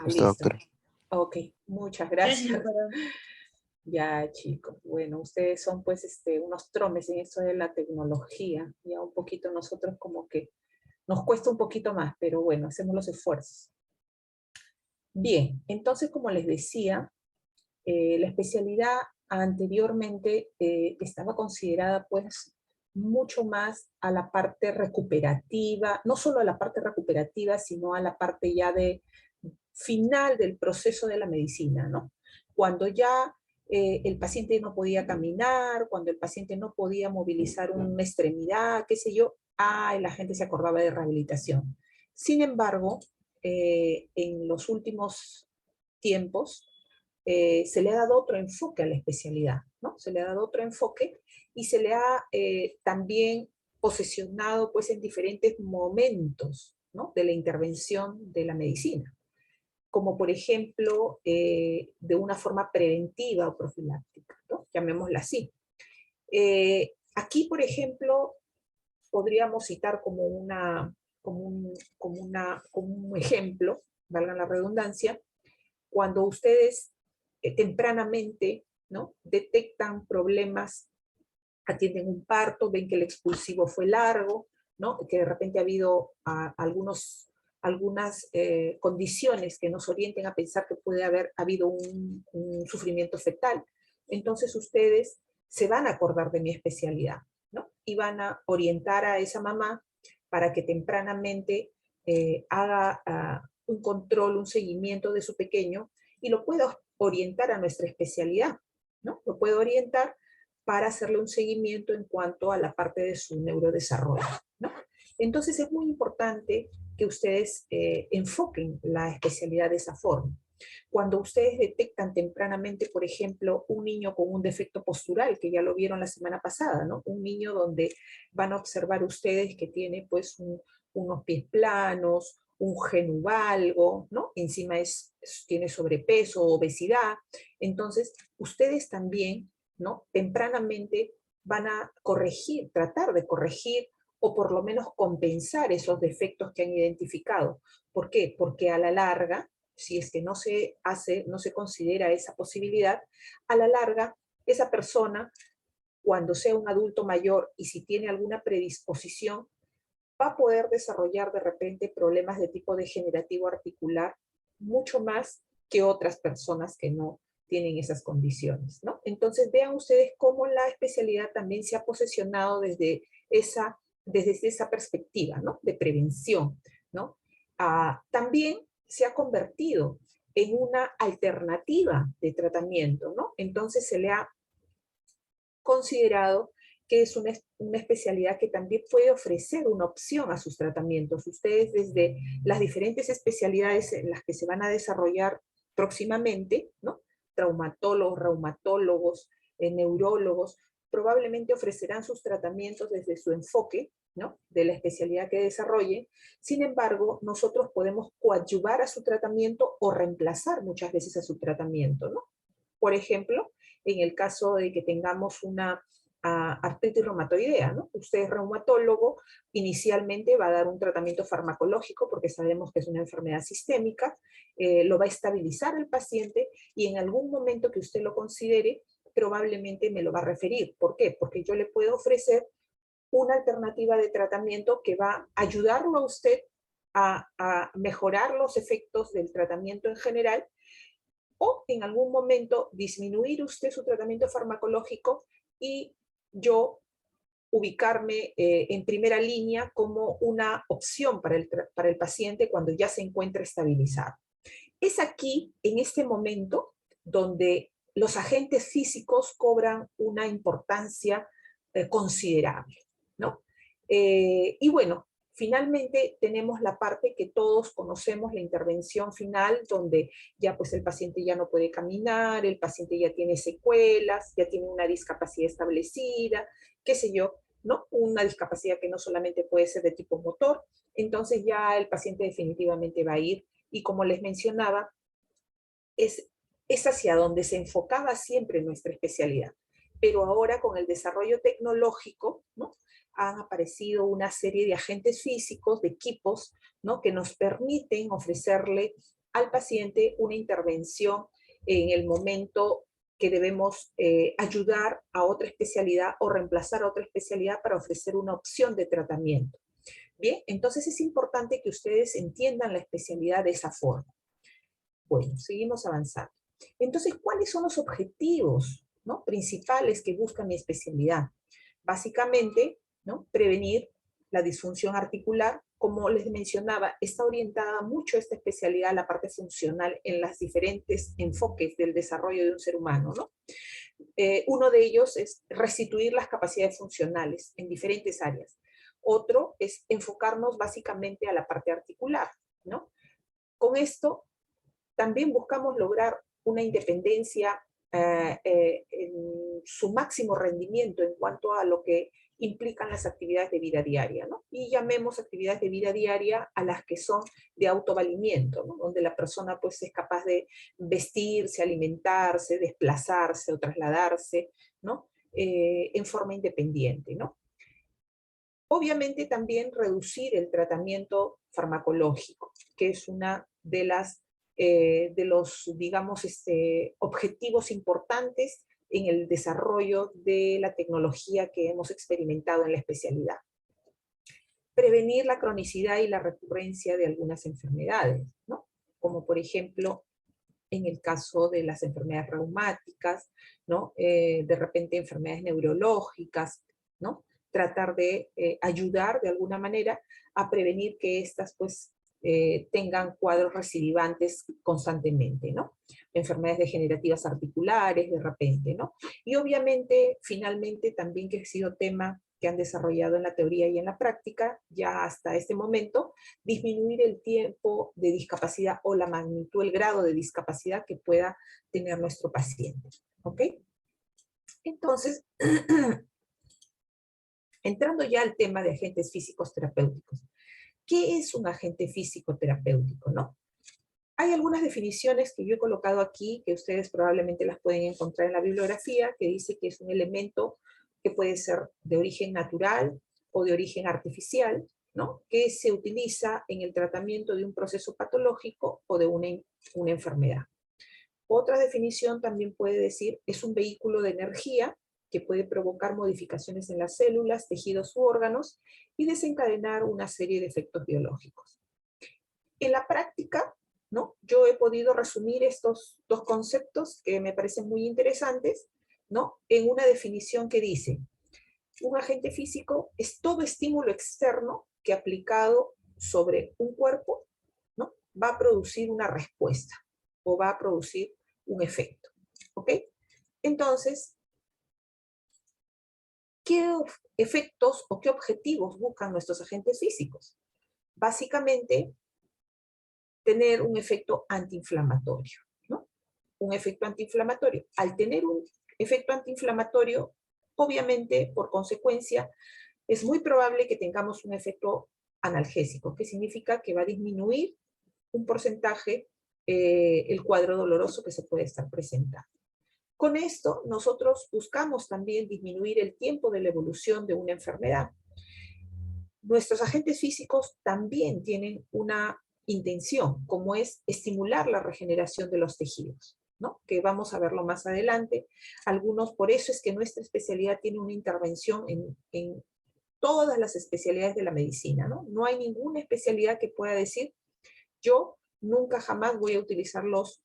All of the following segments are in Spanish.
Está, Listo. doctora. Ok, muchas Gracias, gracias. doctora. Ya, chicos. Bueno, ustedes son pues unos tromes en esto de la tecnología. Ya un poquito nosotros como que nos cuesta un poquito más, pero bueno, hacemos los esfuerzos. Bien, entonces como les decía, la especialidad anteriormente estaba considerada pues mucho más a la parte recuperativa, no solo a la parte recuperativa, sino a la parte ya de final del proceso de la medicina, ¿no? Cuando ya el paciente no podía caminar, cuando el paciente no podía movilizar una extremidad, qué sé yo, la gente se acordaba de rehabilitación. Sin embargo, en los últimos tiempos, se le ha dado otro enfoque a la especialidad, ¿no? Se le ha dado otro enfoque y se le ha también posesionado pues en diferentes momentos, ¿no? De la intervención de la medicina, como por ejemplo de una forma preventiva o profiláctica, ¿no? Llamémosla así. Aquí, por ejemplo, podríamos citar como un ejemplo, valga la redundancia, cuando ustedes tempranamente, ¿no? Detectan problemas, atienden un parto, ven que el expulsivo fue largo, ¿no? Que de repente ha habido algunas condiciones que nos orienten a pensar que puede haber habido un sufrimiento fetal. Entonces ustedes se van a acordar de mi especialidad, ¿no? Y van a orientar a esa mamá para que tempranamente haga un control, un seguimiento de su pequeño y lo pueda orientar a nuestra especialidad, ¿no? Lo puedo orientar para hacerle un seguimiento en cuanto a la parte de su neurodesarrollo, ¿no? Entonces es muy importante que ustedes enfoquen la especialidad de esa forma. Cuando ustedes detectan tempranamente, por ejemplo, un niño con un defecto postural, que ya lo vieron la semana pasada, ¿no? Un niño donde van a observar ustedes que tiene pues unos pies planos, un genuvalgo, ¿no? Encima tiene sobrepeso, obesidad. Entonces, ustedes también, ¿no? Tempranamente van a corregir, tratar de corregir o por lo menos compensar esos defectos que han identificado. ¿Por qué? Porque a la larga, si es que no se hace, no se considera esa posibilidad, a la larga, esa persona, cuando sea un adulto mayor y si tiene alguna predisposición, va a poder desarrollar de repente problemas de tipo degenerativo articular mucho más que otras personas que no tienen esas condiciones, ¿no? Entonces vean ustedes cómo la especialidad también se ha posesionado desde esa perspectiva, ¿no? De prevención, ¿no? También se ha convertido en una alternativa de tratamiento, ¿no? Entonces se le ha considerado que es una especialidad que también puede ofrecer una opción a sus tratamientos. Ustedes desde las diferentes especialidades en las que se van a desarrollar próximamente, ¿no? Traumatólogos, reumatólogos, neurólogos, probablemente ofrecerán sus tratamientos desde su enfoque, ¿no? De la especialidad que desarrollen. Sin embargo, nosotros podemos coadyuvar a su tratamiento o reemplazar muchas veces a su tratamiento, ¿no? Por ejemplo, en el caso de que tengamos una artritis reumatoidea, ¿no? Usted es reumatólogo, inicialmente va a dar un tratamiento farmacológico porque sabemos que es una enfermedad sistémica, lo va a estabilizar el paciente y en algún momento que usted lo considere, probablemente me lo va a referir. ¿Por qué? Porque yo le puedo ofrecer una alternativa de tratamiento que va a ayudarlo a usted a mejorar los efectos del tratamiento en general o en algún momento disminuir usted su tratamiento farmacológico y yo ubicarme en primera línea como una opción para el paciente cuando ya se encuentra estabilizado. Es aquí, en este momento, donde los agentes físicos cobran una importancia considerable, ¿no? Y bueno, finalmente tenemos la parte que todos conocemos, la intervención final, donde ya pues el paciente ya no puede caminar, el paciente ya tiene secuelas, ya tiene una discapacidad establecida, qué sé yo, ¿no? Una discapacidad que no solamente puede ser de tipo motor, entonces ya el paciente definitivamente va a ir y como les mencionaba, es hacia donde se enfocaba siempre nuestra especialidad. Pero ahora con el desarrollo tecnológico, ¿no? Han aparecido una serie de agentes físicos, de equipos, ¿no? Que nos permiten ofrecerle al paciente una intervención en el momento que debemos ayudar a otra especialidad o reemplazar a otra especialidad para ofrecer una opción de tratamiento. Bien, entonces es importante que ustedes entiendan la especialidad de esa forma. Bueno, seguimos avanzando. Entonces, ¿cuáles son los objetivos, ¿no?, principales que busca mi especialidad? Básicamente, ¿no?, prevenir la disfunción articular. Como les mencionaba, está orientada mucho esta especialidad a la parte funcional en los diferentes enfoques del desarrollo de un ser humano, ¿no? Uno de ellos es restituir las capacidades funcionales en diferentes áreas. Otro es enfocarnos básicamente a la parte articular, ¿no? Con esto también buscamos lograr una independencia en su máximo rendimiento en cuanto a lo que implican las actividades de vida diaria, ¿no? Y llamemos actividades de vida diaria a las que son de autovalimiento, ¿no?, donde la persona pues es capaz de vestirse, alimentarse, desplazarse o trasladarse, ¿no?, en forma independiente, ¿no? Obviamente también reducir el tratamiento farmacológico, que es una de los, digamos, objetivos importantes en el desarrollo de la tecnología que hemos experimentado en la especialidad. Prevenir la cronicidad y la recurrencia de algunas enfermedades, ¿no?, como por ejemplo en el caso de las enfermedades reumáticas, ¿no?, de repente enfermedades neurológicas, ¿no?, tratar de ayudar de alguna manera a prevenir que estas pues tengan cuadros recidivantes constantemente, ¿no? Enfermedades degenerativas articulares de repente, ¿no? Y obviamente, finalmente, también que ha sido tema que han desarrollado en la teoría y en la práctica, ya hasta este momento, disminuir el tiempo de discapacidad o la magnitud, el grado de discapacidad que pueda tener nuestro paciente, ¿ok? Entonces, entrando ya al tema de agentes físicos terapéuticos. ¿Qué es un agente físico terapéutico, no? Hay algunas definiciones que yo he colocado aquí, que ustedes probablemente las pueden encontrar en la bibliografía, que dice que es un elemento que puede ser de origen natural o de origen artificial, ¿no?, que se utiliza en el tratamiento de un proceso patológico o de una enfermedad. Otra definición también puede decir, es un vehículo de energía que puede provocar modificaciones en las células, tejidos u órganos y desencadenar una serie de efectos biológicos. En la práctica, ¿no?, yo he podido resumir estos dos conceptos que me parecen muy interesantes, ¿no?, en una definición que dice, un agente físico es todo estímulo externo que aplicado sobre un cuerpo, ¿no?, va a producir una respuesta o va a producir un efecto, ¿ok? Entonces, ¿qué efectos o qué objetivos buscan nuestros agentes físicos? Básicamente, tener un efecto antiinflamatorio, ¿no? Un efecto antiinflamatorio. Al tener un efecto antiinflamatorio, obviamente, por consecuencia, es muy probable que tengamos un efecto analgésico, que significa que va a disminuir un porcentaje el cuadro doloroso que se puede estar presentando. Con esto, nosotros buscamos también disminuir el tiempo de la evolución de una enfermedad. Nuestros agentes físicos también tienen una intención, como es estimular la regeneración de los tejidos, ¿no?, que vamos a verlo más adelante. Algunos, por eso es que nuestra especialidad tiene una intervención en todas las especialidades de la medicina, ¿no? No hay ninguna especialidad que pueda decir, yo nunca jamás voy a utilizar los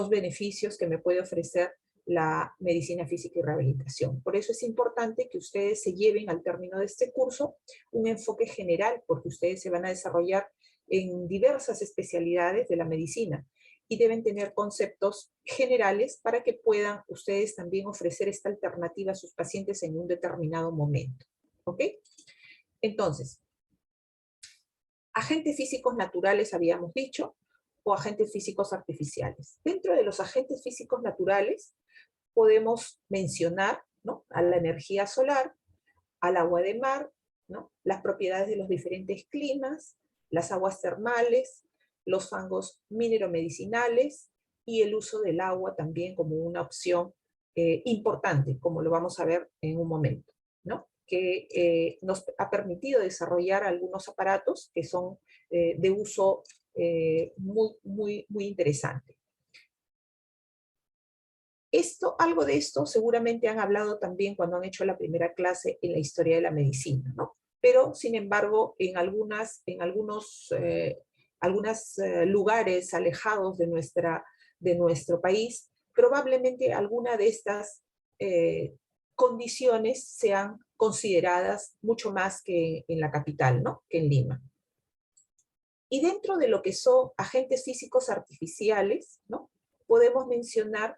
beneficios que me puede ofrecer la medicina física y rehabilitación. Por eso es importante que ustedes se lleven al término de este curso un enfoque general, porque ustedes se van a desarrollar en diversas especialidades de la medicina y deben tener conceptos generales para que puedan ustedes también ofrecer esta alternativa a sus pacientes en un determinado momento. ¿Ok? Entonces, agentes físicos naturales habíamos dicho, o agentes físicos artificiales. Dentro de los agentes físicos naturales podemos mencionar, ¿no?, a la energía solar, al agua de mar, ¿no?, las propiedades de los diferentes climas, las aguas termales, los fangos mineromedicinales y el uso del agua también como una opción importante, como lo vamos a ver en un momento, ¿no?, que nos ha permitido desarrollar algunos aparatos que son de uso muy interesante. Algo de esto seguramente han hablado también cuando han hecho la primera clase en la historia de la medicina, ¿no? Pero, sin embargo, en algunos lugares alejados de nuestro país, probablemente alguna de estas condiciones sean consideradas mucho más que en la capital, ¿no? Que en Lima. Y dentro de lo que son agentes físicos artificiales, ¿no? Podemos mencionar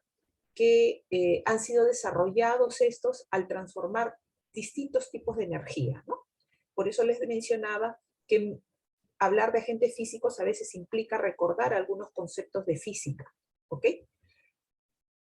que han sido desarrollados estos al transformar distintos tipos de energía, ¿no? Por eso les mencionaba que hablar de agentes físicos a veces implica recordar algunos conceptos de física, ¿ok?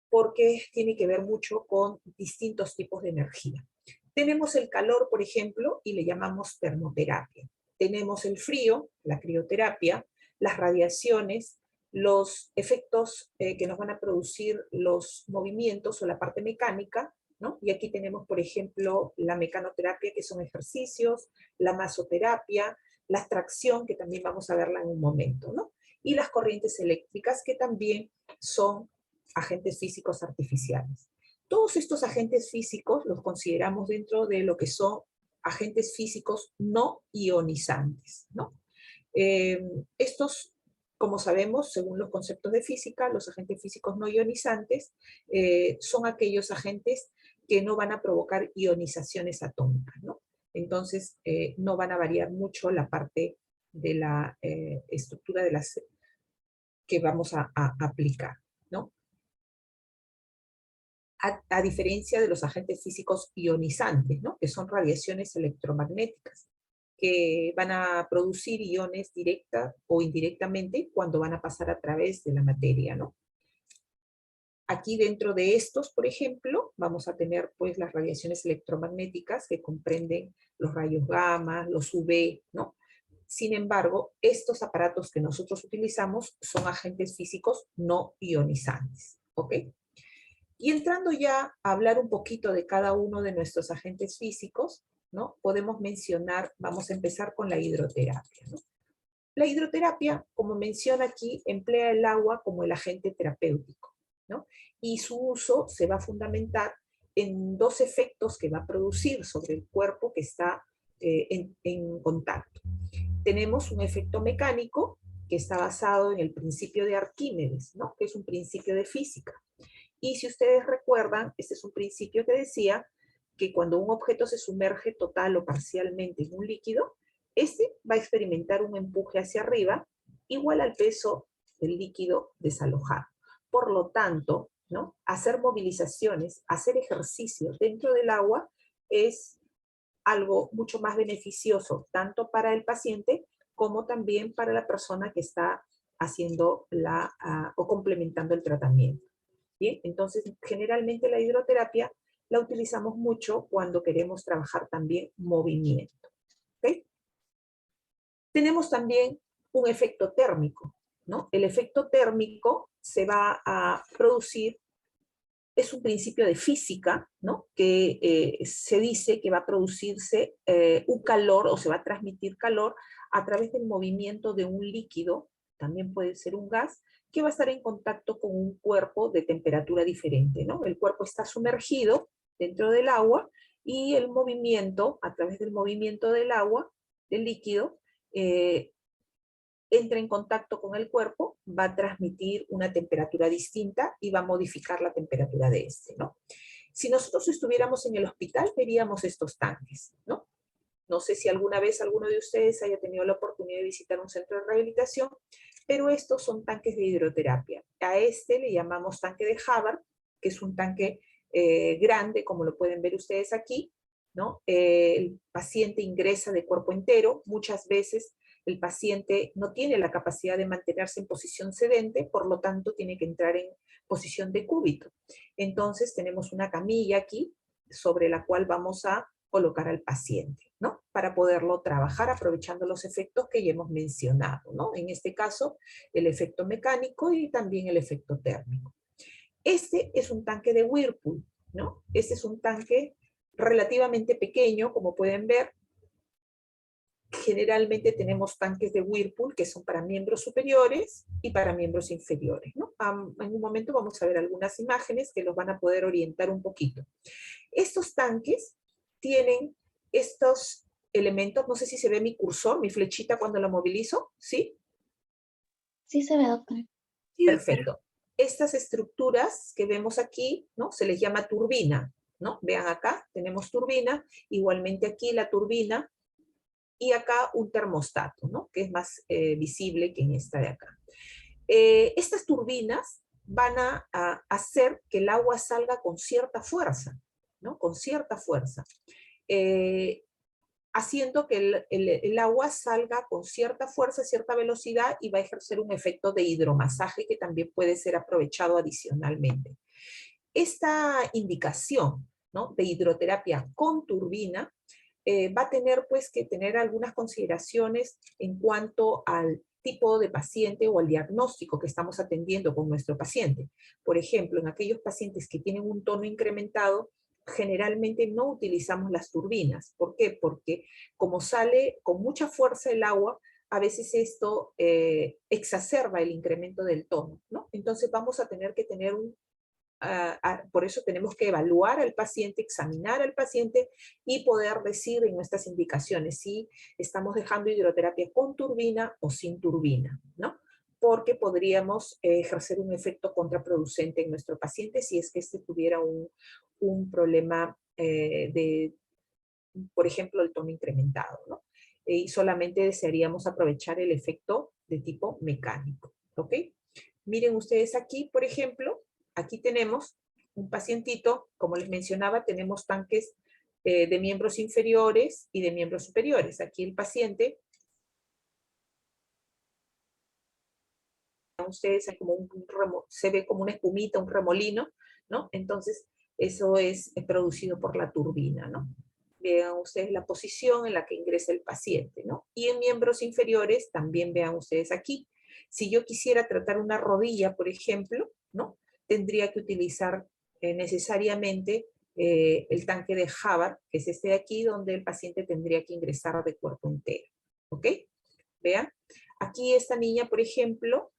Porque tiene que ver mucho con distintos tipos de energía. Tenemos el calor, por ejemplo, y le llamamos termoterapia. Tenemos el frío, la crioterapia, las radiaciones, los efectos que nos van a producir los movimientos o la parte mecánica, ¿no? Y aquí tenemos, por ejemplo, la mecanoterapia, que son ejercicios, la masoterapia, la extracción, que también vamos a verla en un momento, ¿no? Y las corrientes eléctricas, que también son agentes físicos artificiales. Todos estos agentes físicos los consideramos dentro de lo que son agentes físicos no ionizantes, ¿no? Estos, como sabemos, según los conceptos de física, los agentes físicos no ionizantes son aquellos agentes que no van a provocar ionizaciones atómicas, ¿no? Entonces, no van a variar mucho la parte de la estructura de las que vamos a aplicar, ¿no? A diferencia de los agentes físicos ionizantes, ¿no? Que son radiaciones electromagnéticas, que van a producir iones directa o indirectamente cuando van a pasar a través de la materia, ¿no? Aquí dentro de estos, por ejemplo, vamos a tener pues las radiaciones electromagnéticas que comprenden los rayos gamma, los UV, ¿no? Sin embargo, estos aparatos que nosotros utilizamos son agentes físicos no ionizantes, ¿ok? Y entrando ya a hablar un poquito de cada uno de nuestros agentes físicos, ¿no? Podemos mencionar, vamos a empezar con la hidroterapia, ¿no? La hidroterapia, como menciona aquí, emplea el agua como el agente terapéutico, ¿no? Y su uso se va a fundamentar en dos efectos que va a producir sobre el cuerpo que está en contacto. Tenemos un efecto mecánico que está basado en el principio de Arquímedes, ¿no? Que es un principio de física. Y si ustedes recuerdan, este es un principio que decía que cuando un objeto se sumerge total o parcialmente en un líquido, este va a experimentar un empuje hacia arriba igual al peso del líquido desalojado. Por lo tanto, ¿no? Hacer movilizaciones, hacer ejercicios dentro del agua es algo mucho más beneficioso, tanto para el paciente como también para la persona que está haciendo o complementando el tratamiento. ¿Bien? Entonces, generalmente la hidroterapia la utilizamos mucho cuando queremos trabajar también movimiento. ¿Okay? Tenemos también un efecto térmico, ¿no? El efecto térmico se va a producir, es un principio de física, ¿no? Que se dice que va a producirse un calor o se va a transmitir calor a través del movimiento de un líquido, también puede ser un gas, que va a estar en contacto con un cuerpo de temperatura diferente, ¿no? El cuerpo está sumergido dentro del agua y el movimiento, a través del movimiento del agua, del líquido, entra en contacto con el cuerpo, va a transmitir una temperatura distinta y va a modificar la temperatura de este, ¿no? Si nosotros estuviéramos en el hospital, veríamos estos tanques, ¿no? No sé si alguna vez alguno de ustedes haya tenido la oportunidad de visitar un centro de rehabilitación, pero estos son tanques de hidroterapia. A este le llamamos tanque de Havard, que es un tanque grande, como lo pueden ver ustedes aquí, ¿no? El paciente ingresa de cuerpo entero, muchas veces el paciente no tiene la capacidad de mantenerse en posición sedente, por lo tanto tiene que entrar en posición de cúbito. Entonces tenemos una camilla aquí sobre la cual vamos a colocar al paciente, ¿no? Para poderlo trabajar aprovechando los efectos que ya hemos mencionado, ¿no? En este caso, el efecto mecánico y también el efecto térmico. Este es un tanque de Whirlpool, ¿no? Este es un tanque relativamente pequeño, como pueden ver, Generalmente tenemos tanques de Whirlpool que son para miembros superiores y para miembros inferiores, ¿no? En un momento vamos a ver algunas imágenes que los van a poder orientar un poquito. Estos tanques tienen estos elementos, no sé si se ve mi cursor, mi flechita cuando la movilizo, ¿sí? Sí se ve, doctora. Perfecto. Estas estructuras que vemos aquí, ¿no? Se les llama turbina, ¿no? Vean acá, tenemos turbina, igualmente aquí la turbina, y acá un termostato, ¿no? Que es más visible que en esta de acá. Estas turbinas van a hacer que el agua salga con cierta fuerza, ¿no? Con cierta fuerza. Haciendo que el agua salga con cierta fuerza, cierta velocidad, y va a ejercer un efecto de hidromasaje que también puede ser aprovechado adicionalmente. Esta indicación, ¿no?, de hidroterapia con turbina va a tener pues que tener algunas consideraciones en cuanto al tipo de paciente o al diagnóstico que estamos atendiendo con nuestro paciente. Por ejemplo, en aquellos pacientes que tienen un tono incrementado, generalmente no utilizamos las turbinas. ¿Por qué? Porque como sale con mucha fuerza el agua, a veces esto exacerba el incremento del tono, ¿no? Entonces vamos a tener que tener por eso tenemos que evaluar al paciente, examinar al paciente y poder decir en nuestras indicaciones si estamos dejando hidroterapia con turbina o sin turbina, ¿no? Porque podríamos ejercer un efecto contraproducente en nuestro paciente si es que este tuviera un problema por ejemplo, el tono incrementado, ¿no? Y solamente desearíamos aprovechar el efecto de tipo mecánico, ¿ok? Miren ustedes aquí, por ejemplo, aquí tenemos un pacientito, como les mencionaba, tenemos tanques de miembros inferiores y de miembros superiores. Aquí el paciente, ustedes como se ve como una espumita, un remolino, ¿no? Entonces, eso es producido por la turbina, ¿no? Vean ustedes la posición en la que ingresa el paciente, ¿no? Y en miembros inferiores, también vean ustedes aquí. Si yo quisiera tratar una rodilla, por ejemplo, ¿no?, tendría que utilizar necesariamente el tanque de Hubbard, que es este de aquí, donde el paciente tendría que ingresar de cuerpo entero, ¿ok? Vean, aquí esta niña, por ejemplo,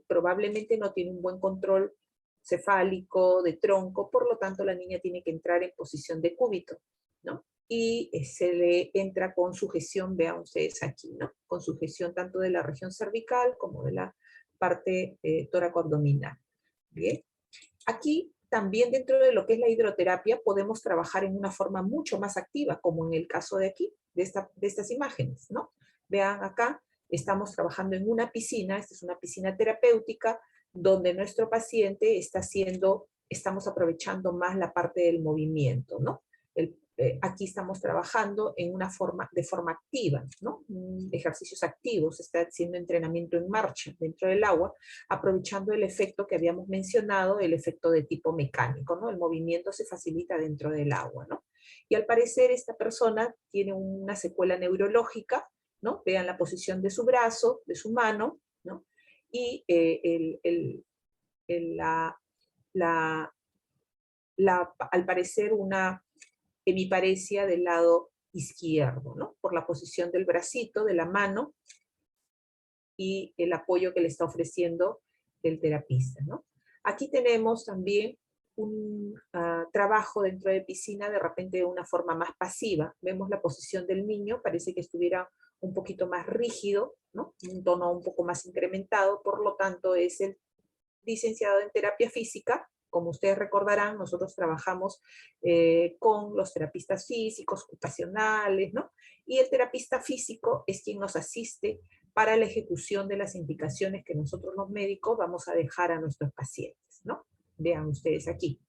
probablemente no tiene un buen control cefálico, de tronco, por lo tanto la niña tiene que entrar en posición de cúbito, ¿no? Y se le entra con sujeción, vean ustedes aquí, ¿no? Con sujeción tanto de la región cervical como de la parte tóraco-abdominal. Bien. Aquí también dentro de lo que es la hidroterapia podemos trabajar en una forma mucho más activa, como en el caso de aquí, de estas imágenes, ¿no? Vean acá, estamos trabajando en una piscina, esta es una piscina terapéutica, donde nuestro paciente estamos aprovechando más la parte del movimiento, ¿no? Aquí estamos trabajando de forma activa, ¿no? Ejercicios activos, está haciendo entrenamiento en marcha dentro del agua, aprovechando el efecto que habíamos mencionado, el efecto de tipo mecánico, ¿no? El movimiento se facilita dentro del agua, ¿no? Y al parecer esta persona tiene una secuela neurológica, ¿no? Vean la posición de su brazo, de su mano, ¿no? Y al parecer una hemiparesia del lado izquierdo, ¿no? Por la posición del bracito, de la mano, y el apoyo que le está ofreciendo el terapista, ¿no? Aquí tenemos también un trabajo dentro de piscina de repente de una forma más pasiva. Vemos la posición del niño, parece que estuviera un poquito más rígido, ¿no? Un tono un poco más incrementado, por lo tanto es el licenciado en terapia física. Como ustedes recordarán, nosotros trabajamos con los terapistas físicos, ocupacionales, ¿no? Y el terapista físico es quien nos asiste para la ejecución de las indicaciones que nosotros los médicos vamos a dejar a nuestros pacientes, ¿no? Vean ustedes aquí.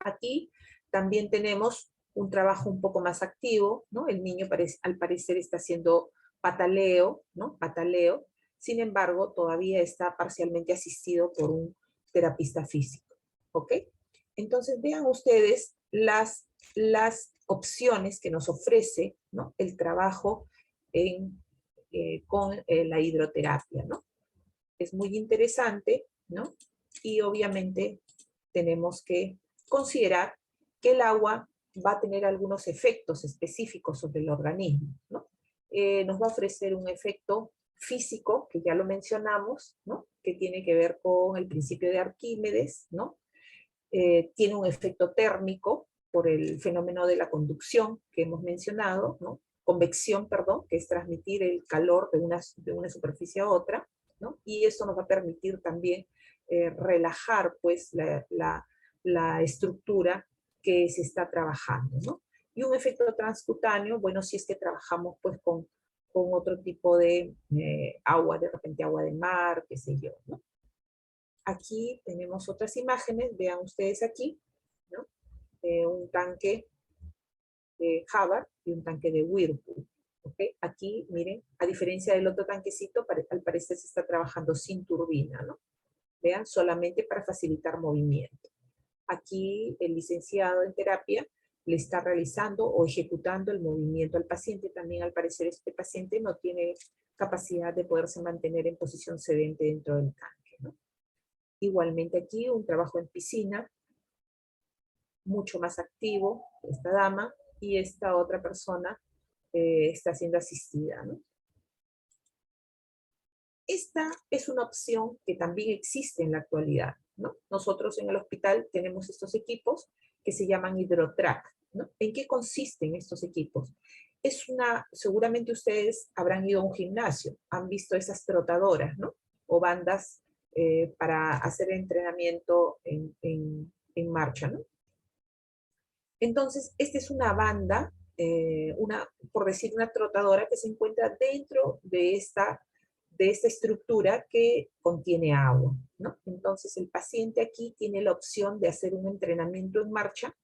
Aquí también tenemos un trabajo un poco más activo, ¿no? El niño al parecer está haciendo pataleo, ¿no? Pataleo. Sin embargo, todavía está parcialmente asistido por un terapista físico, ¿ok? Entonces vean ustedes las opciones que nos ofrece, ¿no?, el trabajo con la hidroterapia, ¿no? Es muy interesante, ¿no? Y obviamente tenemos que considerar que el agua va a tener algunos efectos específicos sobre el organismo, ¿no? nos va a ofrecer un efecto físico, que ya lo mencionamos, ¿no? Que tiene que ver con el principio de Arquímedes, ¿no? Tiene un efecto térmico por el fenómeno de la conducción que hemos mencionado, ¿no? Convección, perdón, que es transmitir el calor de una superficie a otra, ¿no? Y esto nos va a permitir también relajar pues la estructura que se está trabajando, ¿no? Y un efecto transcutáneo, bueno, si es que trabajamos pues con otro tipo de agua, de repente agua de mar, qué sé yo, ¿no? Aquí tenemos otras imágenes, vean ustedes aquí, ¿no? Un tanque de Hubbard y un tanque de Whirlpool. ¿Okay? Aquí, miren, a diferencia del otro tanquecito, al parecer se está trabajando sin turbina, ¿no? Vean, solamente para facilitar movimiento. Aquí el licenciado en terapia le está realizando o ejecutando el movimiento al paciente. También al parecer este paciente no tiene capacidad de poderse mantener en posición sedente dentro del tanque, ¿no? Igualmente aquí un trabajo en piscina, mucho más activo, esta dama, y esta otra persona está siendo asistida, ¿no? Esta es una opción que también existe en la actualidad, ¿no? Nosotros en el hospital tenemos estos equipos que se llaman HydroTrack, ¿no? ¿En qué consisten estos equipos? Seguramente ustedes habrán ido a un gimnasio, han visto esas trotadoras, ¿no? O bandas para hacer entrenamiento en marcha, ¿no? Entonces, esta es una banda, por decir una trotadora que se encuentra dentro de esta estructura que contiene agua, ¿no? Entonces, el paciente aquí tiene la opción de hacer un entrenamiento en marcha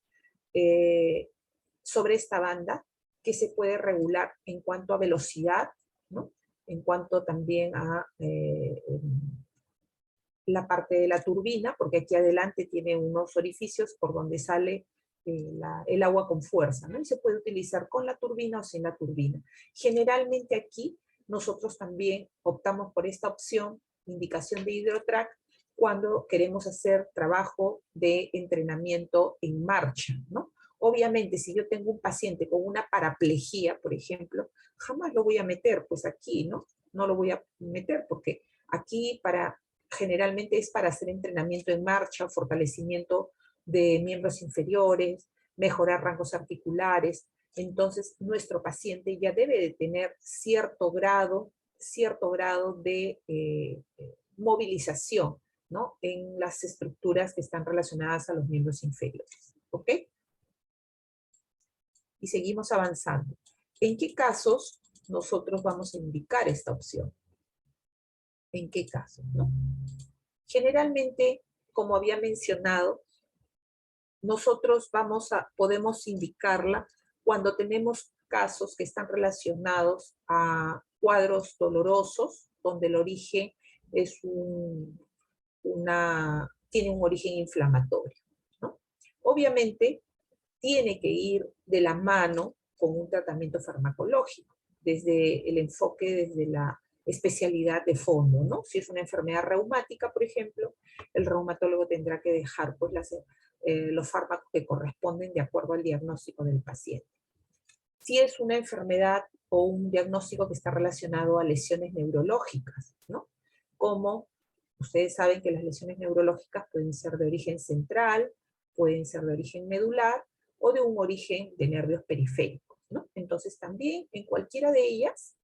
sobre esta banda que se puede regular en cuanto a velocidad, ¿no? En cuanto también a la parte de la turbina, porque aquí adelante tiene unos orificios por donde sale el agua con fuerza, ¿no? Y se puede utilizar con la turbina o sin la turbina. Generalmente aquí nosotros también optamos por esta opción, indicación de HydroTrack, cuando queremos hacer trabajo de entrenamiento en marcha, ¿no? Obviamente, si yo tengo un paciente con una paraplegia, por ejemplo, jamás lo voy a meter, pues aquí, ¿no? No lo voy a meter porque aquí generalmente es para hacer entrenamiento en marcha, fortalecimiento de miembros inferiores, mejorar rangos articulares. Entonces, nuestro paciente ya debe de tener cierto grado de movilización, ¿no? En las estructuras que están relacionadas a los miembros inferiores. ¿Ok? Y seguimos avanzando. ¿En qué casos nosotros vamos a indicar esta opción? ¿En qué casos, no? Generalmente, como había mencionado, nosotros podemos indicarla cuando tenemos casos que están relacionados a cuadros dolorosos, donde el origen tiene un origen inflamatorio, ¿no? Obviamente, tiene que ir de la mano con un tratamiento farmacológico, desde el enfoque, desde la especialidad de fondo, ¿no? Si es una enfermedad reumática, por ejemplo, el reumatólogo tendrá que dejar pues, los fármacos que corresponden de acuerdo al diagnóstico del paciente. Si es una enfermedad o un diagnóstico que está relacionado a lesiones neurológicas, ¿no? Como ustedes saben que las lesiones neurológicas pueden ser de origen central, pueden ser de origen medular, o de un origen de nervios periféricos, ¿no? Entonces también en cualquiera de ellas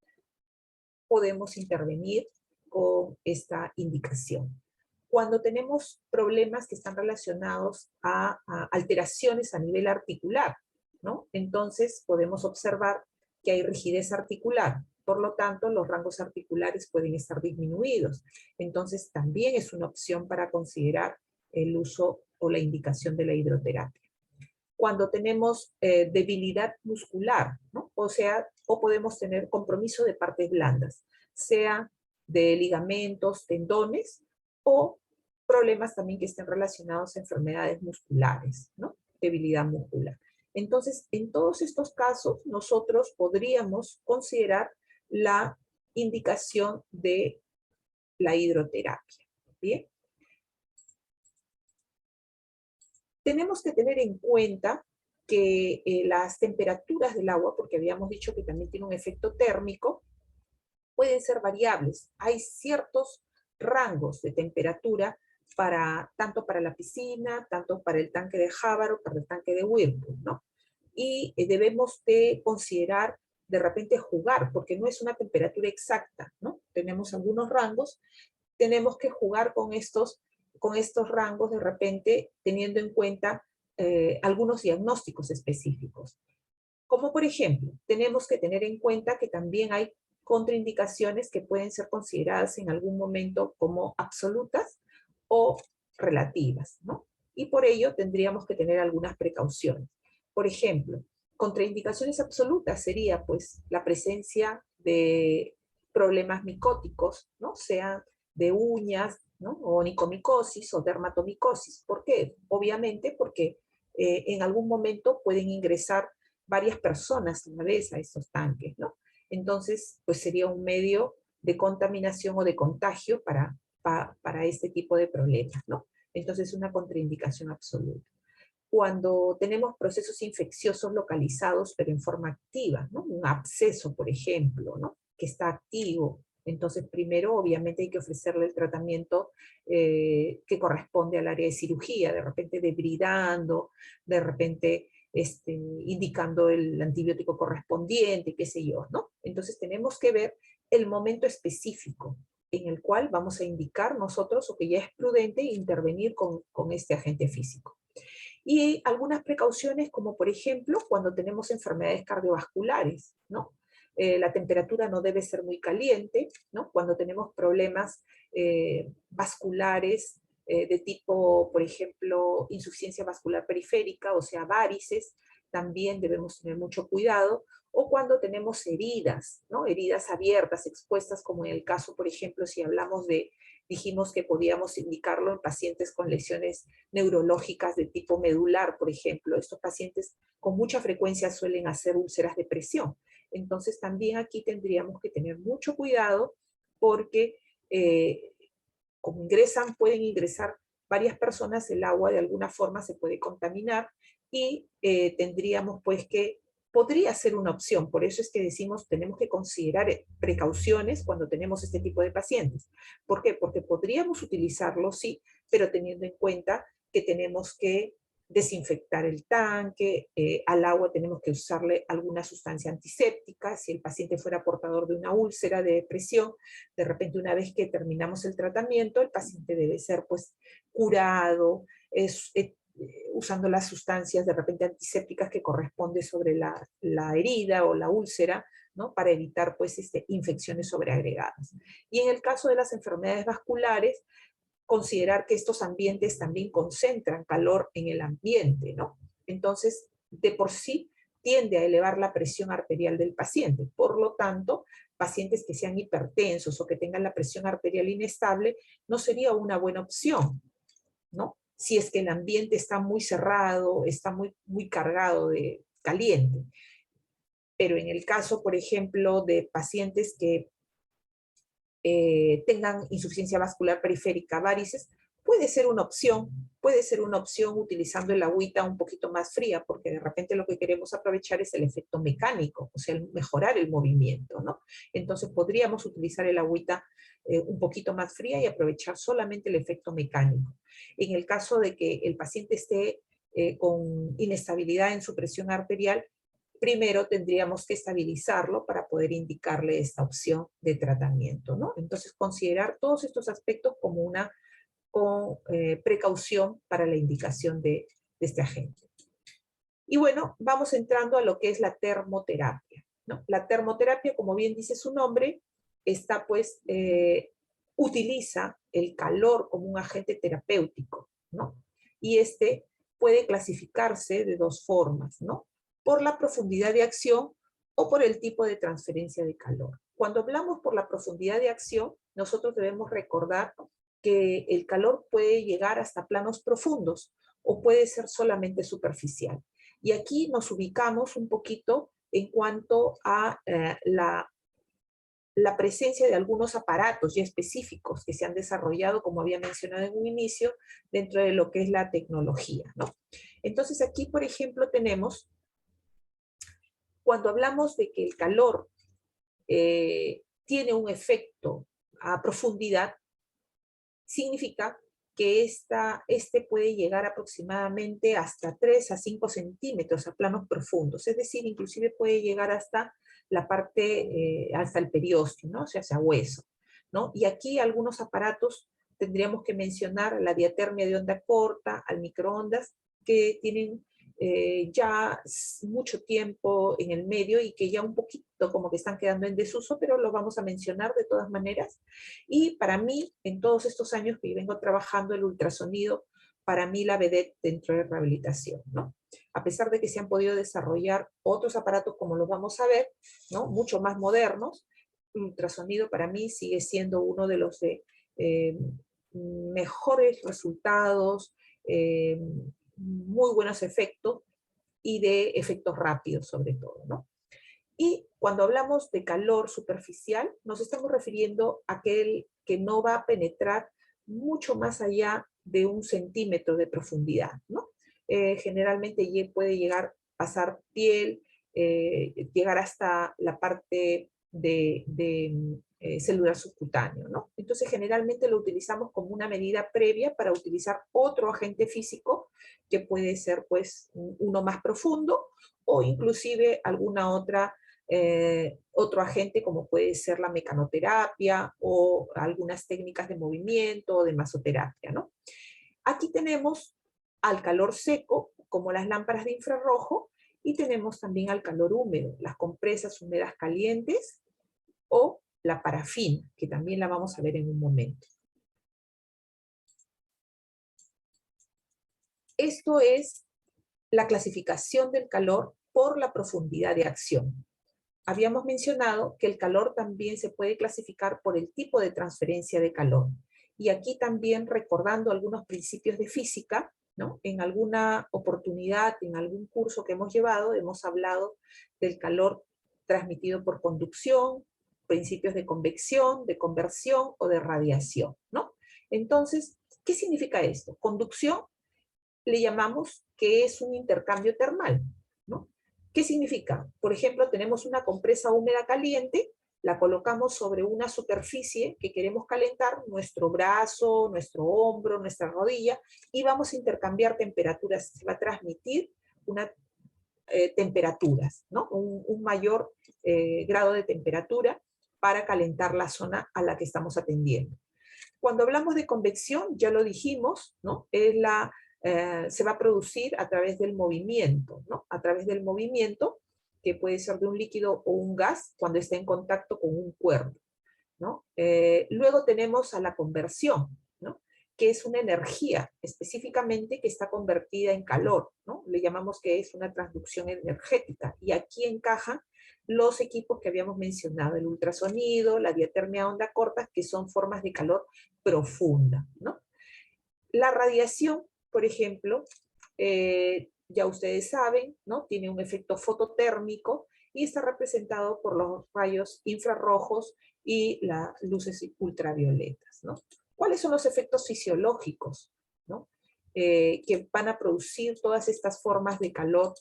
podemos intervenir con esta indicación. Cuando tenemos problemas que están relacionados a alteraciones a nivel articular, ¿no? Entonces podemos observar que hay rigidez articular, por lo tanto los rangos articulares pueden estar disminuidos. Entonces también es una opción para considerar el uso o la indicación de la hidroterapia. Cuando tenemos debilidad muscular, ¿no? O podemos tener compromiso de partes blandas, sea de ligamentos, tendones, o problemas también que estén relacionados a enfermedades musculares, ¿no? Debilidad muscular. Entonces, en todos estos casos, nosotros podríamos considerar la indicación de la hidroterapia, ¿bien? Tenemos que tener en cuenta que las temperaturas del agua, porque habíamos dicho que también tiene un efecto térmico, pueden ser variables. Hay ciertos rangos de temperatura tanto para la piscina, tanto para el tanque de Havaro, para el tanque de Whirlpool, ¿no? Y debemos de considerar de repente jugar, porque no es una temperatura exacta, ¿no? Tenemos algunos rangos, tenemos que jugar con estos rangos de repente, teniendo en cuenta algunos diagnósticos específicos. Como por ejemplo, tenemos que tener en cuenta que también hay contraindicaciones que pueden ser consideradas en algún momento como absolutas o relativas, ¿no? Y por ello tendríamos que tener algunas precauciones. Por ejemplo, contraindicaciones absolutas sería pues la presencia de problemas micóticos, ¿no? Sean de uñas, ¿no? O onicomicosis o dermatomicosis. ¿Por qué? Obviamente porque en algún momento pueden ingresar varias personas a la vez a estos tanques, ¿no? Entonces, pues sería un medio de contaminación o de contagio para este tipo de problemas, ¿no? Entonces, una contraindicación absoluta. Cuando tenemos procesos infecciosos localizados, pero en forma activa, ¿no? Un absceso, por ejemplo, ¿no? Que está activo. Entonces, primero, obviamente, hay que ofrecerle el tratamiento que corresponde al área de cirugía, de repente debridando, de repente indicando el antibiótico correspondiente, qué sé yo, ¿no? Entonces, tenemos que ver el momento específico en el cual vamos a indicar nosotros o que ya es prudente intervenir con este agente físico. Y algunas precauciones, como por ejemplo, cuando tenemos enfermedades cardiovasculares, ¿no? La temperatura no debe ser muy caliente, ¿no? Cuando tenemos problemas vasculares de tipo, por ejemplo, insuficiencia vascular periférica, o sea, varices, también debemos tener mucho cuidado, o cuando tenemos heridas, ¿no? Heridas abiertas, expuestas, como en el caso, por ejemplo, si hablamos dijimos que podíamos indicarlo en pacientes con lesiones neurológicas de tipo medular, por ejemplo. Estos pacientes con mucha frecuencia suelen hacer úlceras de presión. Entonces también aquí tendríamos que tener mucho cuidado porque como pueden ingresar varias personas, el agua de alguna forma se puede contaminar y tendríamos pues que podría ser una opción. Por eso es que decimos tenemos que considerar precauciones cuando tenemos este tipo de pacientes. ¿Por qué? Porque podríamos utilizarlo, sí, pero teniendo en cuenta que tenemos que desinfectar el tanque, al agua tenemos que usarle alguna sustancia antiséptica, si el paciente fuera portador de una úlcera de presión, de repente una vez que terminamos el tratamiento, el paciente debe ser pues curado, usando las sustancias de repente antisépticas que corresponde sobre la herida o la úlcera, ¿no? Para evitar pues infecciones sobreagregadas. Y en el caso de las enfermedades vasculares, considerar que estos ambientes también concentran calor en el ambiente, ¿no? Entonces, de por sí, tiende a elevar la presión arterial del paciente. Por lo tanto, pacientes que sean hipertensos o que tengan la presión arterial inestable, no sería una buena opción, ¿no? Si es que el ambiente está muy cerrado, está muy cargado de caliente. Pero en el caso, por ejemplo, de pacientes que tengan insuficiencia vascular periférica, varices, puede ser una opción utilizando el agüita un poquito más fría, porque de repente lo que queremos aprovechar es el efecto mecánico, o sea, mejorar el movimiento, ¿no? Entonces podríamos utilizar el agüita un poquito más fría y aprovechar solamente el efecto mecánico. En el caso de que el paciente esté con inestabilidad en su presión arterial, primero tendríamos que estabilizarlo para poder indicarle esta opción de tratamiento, ¿no? Entonces, considerar todos estos aspectos como una precaución para la indicación de este agente. Y bueno, vamos entrando a lo que es la termoterapia, ¿no? La termoterapia, como bien dice su nombre, está pues, utiliza el calor como un agente terapéutico, ¿no? Y puede clasificarse de dos formas, ¿no? Por la profundidad de acción o por el tipo de transferencia de calor. Cuando hablamos por la profundidad de acción, nosotros debemos recordar que el calor puede llegar hasta planos profundos o puede ser solamente superficial. Y aquí nos ubicamos un poquito en cuanto a la presencia de algunos aparatos ya específicos que se han desarrollado, como había mencionado en un inicio, dentro de lo que es la tecnología, ¿no? Entonces aquí, por ejemplo, tenemos, cuando hablamos de que el calor tiene un efecto a profundidad, significa que este puede llegar aproximadamente hasta 3 a 5 centímetros a planos profundos, es decir, inclusive puede llegar hasta la parte, hasta el periósteo, ¿no? O sea, hacia hueso, ¿no? Y aquí algunos aparatos tendríamos que mencionar la diatermia de onda corta, al microondas, que tienen ya mucho tiempo en el medio y que ya un poquito como que están quedando en desuso, pero lo vamos a mencionar de todas maneras. Y para mí, en todos estos años que vengo trabajando el ultrasonido, para mí la vedette dentro de rehabilitación, ¿no? A pesar de que se han podido desarrollar otros aparatos, como los vamos a ver, ¿no? Mucho más modernos, el ultrasonido para mí sigue siendo uno de los mejores resultados, muy buenos efectos y de efectos rápidos sobre todo, ¿no? Y cuando hablamos de calor superficial, nos estamos refiriendo a aquel que no va a penetrar mucho más allá de 1 centímetro de profundidad, ¿no? Generalmente puede llegar a pasar piel, llegar hasta la parte de celular subcutáneo, ¿no? Entonces generalmente lo utilizamos como una medida previa para utilizar otro agente físico que puede ser pues uno más profundo o inclusive alguna otra otro agente como puede ser la mecanoterapia o algunas técnicas de movimiento o de masoterapia, ¿no? Aquí tenemos al calor seco, como las lámparas de infrarrojo, y tenemos también al calor húmedo, las compresas húmedas calientes o la parafina, que también la vamos a ver en un momento. Esto es la clasificación del calor por la profundidad de acción. Habíamos mencionado que el calor también se puede clasificar por el tipo de transferencia de calor. Y aquí también recordando algunos principios de física, ¿no? En alguna oportunidad, en algún curso que hemos llevado, hemos hablado del calor transmitido por conducción, principios de convección, de conversión o de radiación, ¿no? Entonces, ¿qué significa esto? Conducción le llamamos que es un intercambio termal, ¿no? ¿Qué significa? Por ejemplo, tenemos una compresa húmeda caliente, la colocamos sobre una superficie que queremos calentar, nuestro brazo, nuestro hombro, nuestra rodilla, y vamos a intercambiar temperaturas. Se va a transmitir una temperaturas, ¿no? Un mayor grado de temperatura para calentar la zona a la que estamos atendiendo. Cuando hablamos de convección, ya lo dijimos, ¿no? Se va a producir a través del movimiento, ¿no? A través del movimiento, que puede ser de un líquido o un gas, cuando está en contacto con un cuerpo, ¿no? Luego tenemos a la conversión, ¿no? Que es una energía específicamente que está convertida en calor, ¿no? Le llamamos que es una transducción energética, y aquí encajan los equipos que habíamos mencionado, el ultrasonido, la diatermia a onda corta, que son formas de calor profunda, ¿no? La radiación, por ejemplo, ya ustedes saben, ¿no? Tiene un efecto fototérmico y está representado por los rayos infrarrojos y las luces ultravioletas, ¿no? ¿Cuáles son los efectos fisiológicos, ¿no? Que van a producir todas estas formas de calor?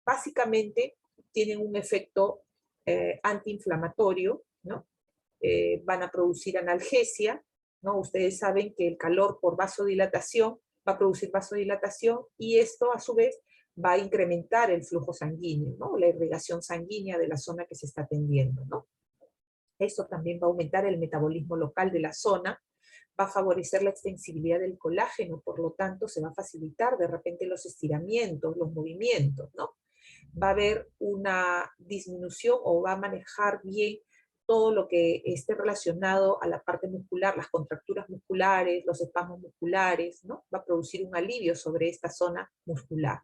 Básicamente tienen un efecto antiinflamatorio, ¿no? Van a producir analgesia, ¿no? Ustedes saben que el calor por vasodilatación va a producir vasodilatación y esto a su vez va a incrementar el flujo sanguíneo, ¿no? La irrigación sanguínea de la zona que se está atendiendo, ¿no? Esto también va a aumentar el metabolismo local de la zona, va a favorecer la extensibilidad del colágeno, por lo tanto se va a facilitar de repente los estiramientos, los movimientos, ¿no? Va a haber una disminución o va a manejar bien todo lo que esté relacionado a la parte muscular, las contracturas musculares, los espasmos musculares, ¿no? Va a producir un alivio sobre esta zona muscular,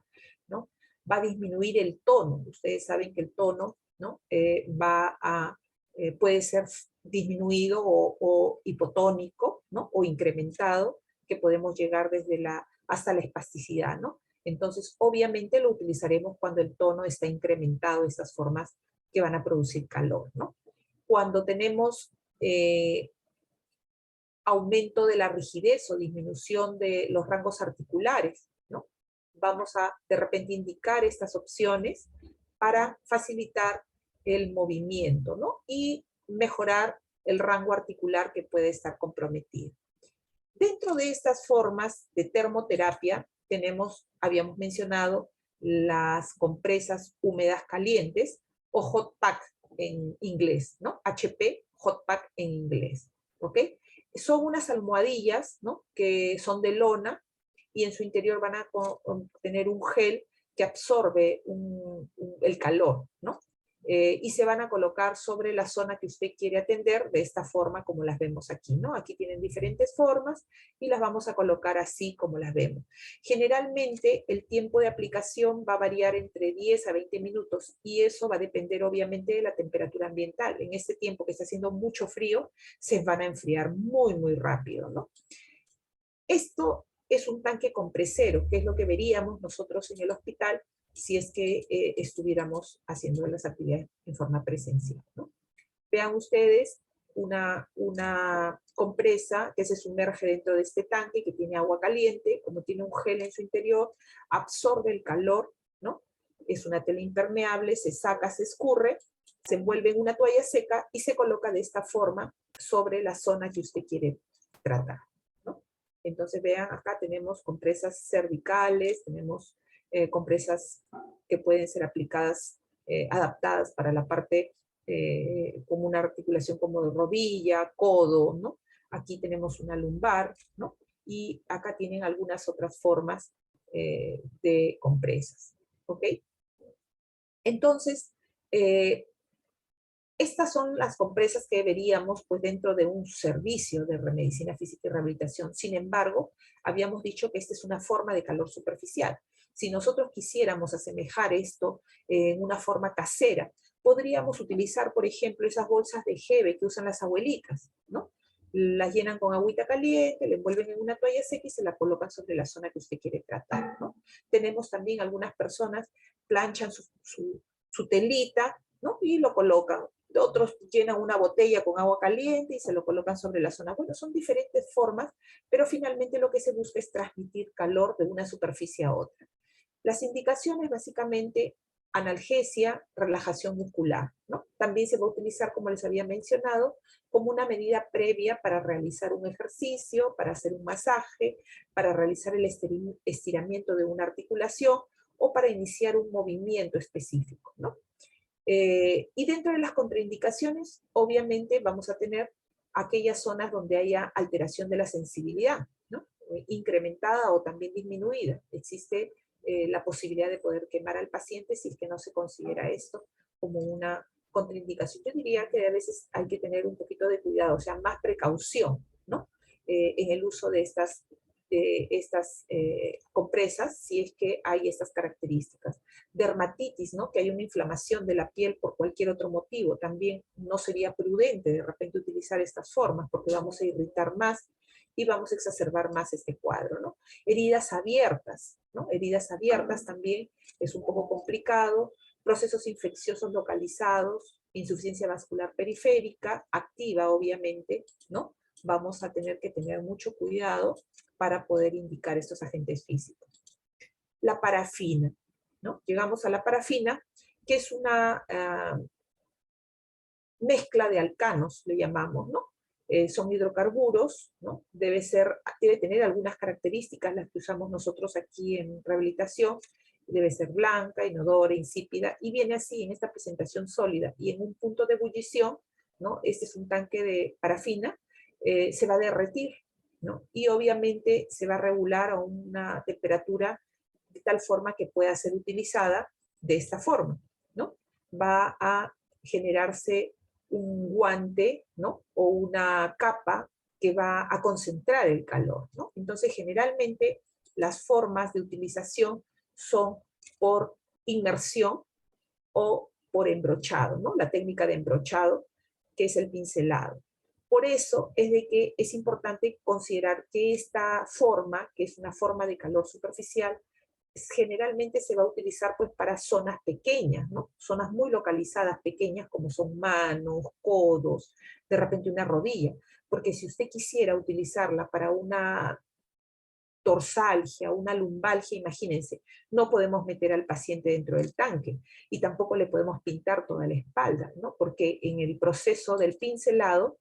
¿no? Va a disminuir el tono. Ustedes saben que el tono, ¿no? Puede ser disminuido o hipotónico, ¿no? O incrementado, que podemos llegar hasta la espasticidad, ¿no? Entonces, obviamente lo utilizaremos cuando el tono está incrementado, estas formas que van a producir calor, ¿no? Cuando tenemos aumento de la rigidez o disminución de los rangos articulares, ¿no? Vamos a de repente indicar estas opciones para facilitar el movimiento, ¿no? Y mejorar el rango articular que puede estar comprometido. Dentro de estas formas de termoterapia tenemos, habíamos mencionado, las compresas húmedas calientes o hot pack en inglés, ¿no? HP, hot pack en inglés, ¿ok? Son unas almohadillas, ¿no? Que son de lona y en su interior van a tener un gel que absorbe el calor, ¿no? Y se van a colocar sobre la zona que usted quiere atender de esta forma como las vemos aquí, ¿no? Aquí tienen diferentes formas y las vamos a colocar así como las vemos. Generalmente el tiempo de aplicación va a variar entre 10 a 20 minutos y eso va a depender obviamente de la temperatura ambiental. En este tiempo que está haciendo mucho frío, se van a enfriar muy, muy rápido, ¿no? Esto es un tanque compresero, que es lo que veríamos nosotros en el hospital si es que estuviéramos haciendo las actividades en forma presencial, ¿no? Vean ustedes una compresa que se sumerge dentro de este tanque, que tiene agua caliente, como tiene un gel en su interior, absorbe el calor, ¿no? Es una tela impermeable, se saca, se escurre, se envuelve en una toalla seca y se coloca de esta forma sobre la zona que usted quiere tratar, ¿no? Entonces vean, acá tenemos compresas cervicales, tenemos compresas que pueden ser aplicadas, adaptadas para la parte como una articulación como de rodilla, codo, ¿no? Aquí tenemos una lumbar, ¿no? Y acá tienen algunas otras formas de compresas, ¿ok? Entonces, estas son las compresas que veríamos pues, dentro de un servicio de medicina física y rehabilitación. Sin embargo, habíamos dicho que esta es una forma de calor superficial. Si nosotros quisiéramos asemejar esto en una forma casera, podríamos utilizar, por ejemplo, esas bolsas de jeve que usan las abuelitas, ¿no? Las llenan con agüita caliente, la envuelven en una toalla seca y se la colocan sobre la zona que usted quiere tratar, ¿no? Tenemos también algunas personas planchan su telita, ¿no? Y lo colocan. Otros llenan una botella con agua caliente y se lo colocan sobre la zona. Bueno, son diferentes formas, pero finalmente lo que se busca es transmitir calor de una superficie a otra. Las indicaciones básicamente analgesia, relajación muscular, ¿no? También se va a utilizar, como les había mencionado, como una medida previa para realizar un ejercicio, para hacer un masaje, para realizar el estiramiento de una articulación o para iniciar un movimiento específico, ¿no? Y dentro de las contraindicaciones, obviamente vamos a tener aquellas zonas donde haya alteración de la sensibilidad, ¿no? Incrementada o también disminuida. Existe la posibilidad de poder quemar al paciente si es que no se considera esto como una contraindicación. Yo diría que a veces hay que tener un poquito de cuidado, o sea, más precaución, ¿no? En el uso de estas compresas, si es que hay estas características. Dermatitis, ¿no? Que hay una inflamación de la piel por cualquier otro motivo. También no sería prudente de repente utilizar estas formas porque vamos a irritar más y vamos a exacerbar más este cuadro, ¿no? Heridas abiertas, ¿no? Heridas abiertas también es un poco complicado. Procesos infecciosos localizados, insuficiencia vascular periférica, activa obviamente, ¿no? Vamos a tener que tener mucho cuidado para poder indicar estos agentes físicos. La parafina, ¿no? Llegamos a la parafina, que es una mezcla de alcanos, le llamamos, ¿no? Son hidrocarburos, ¿no? Debe tener algunas características, las que usamos nosotros aquí en rehabilitación, debe ser blanca, inodora, insípida, y viene así en esta presentación sólida, y en un punto de ebullición, ¿no? Este es un tanque de parafina, se va a derretir, ¿no? Y obviamente se va a regular a una temperatura de tal forma que pueda ser utilizada de esta forma, ¿no? Va a generarse un guante, ¿no? O una capa que va a concentrar el calor, ¿no? Entonces, generalmente, las formas de utilización son por inmersión o por embrochado, ¿no? La técnica de embrochado, que es el pincelado. Por eso es de que es importante considerar que esta forma, que es una forma de calor superficial, generalmente se va a utilizar pues para zonas pequeñas, ¿no? Zonas muy localizadas, pequeñas, como son manos, codos, de repente una rodilla. Porque si usted quisiera utilizarla para una dorsalgia, una lumbalgia, imagínense, no podemos meter al paciente dentro del tanque y tampoco le podemos pintar toda la espalda, ¿no? Porque en el proceso del pincelado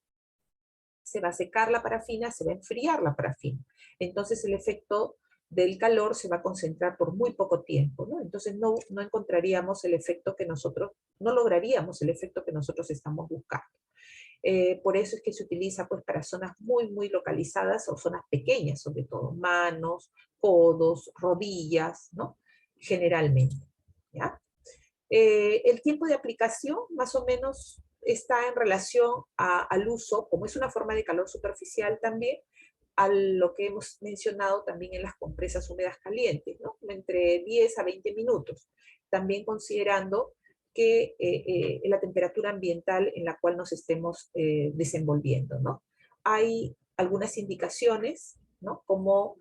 se va a secar la parafina, se va a enfriar la parafina. Entonces el efecto del calor se va a concentrar por muy poco tiempo, ¿no? Entonces no encontraríamos el efecto que nosotros, no lograríamos el efecto que nosotros estamos buscando. Por eso es que se utiliza pues para zonas muy, muy localizadas o zonas pequeñas, sobre todo, manos, codos, rodillas, ¿no? Generalmente, ¿ya? El tiempo de aplicación más o menos está en relación al uso, como es una forma de calor superficial también, a lo que hemos mencionado también en las compresas húmedas calientes, ¿no? Entre 10 a 20 minutos, también considerando que la temperatura ambiental en la cual nos estemos desenvolviendo, ¿no? Hay algunas indicaciones, ¿no? Como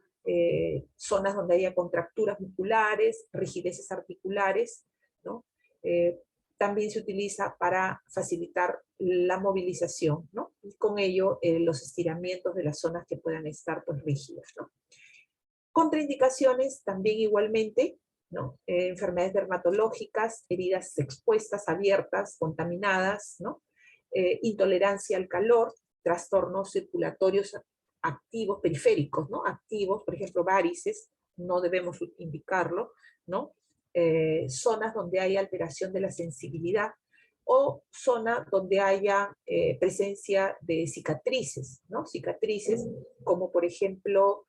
zonas donde haya contracturas musculares, rigideces articulares, ¿no? Eh, también se utiliza para facilitar la movilización, ¿no? Y con ello los estiramientos de las zonas que puedan estar pues rígidas, ¿no? Contraindicaciones también igualmente, ¿no? Enfermedades dermatológicas, heridas expuestas, abiertas, contaminadas, ¿no? Intolerancia al calor, trastornos circulatorios activos, periféricos, ¿no? Activos, por ejemplo, varices, no debemos indicarlo, ¿no? Zonas donde hay alteración de la sensibilidad, o zona donde haya presencia de cicatrices, ¿no? Cicatrices como por ejemplo,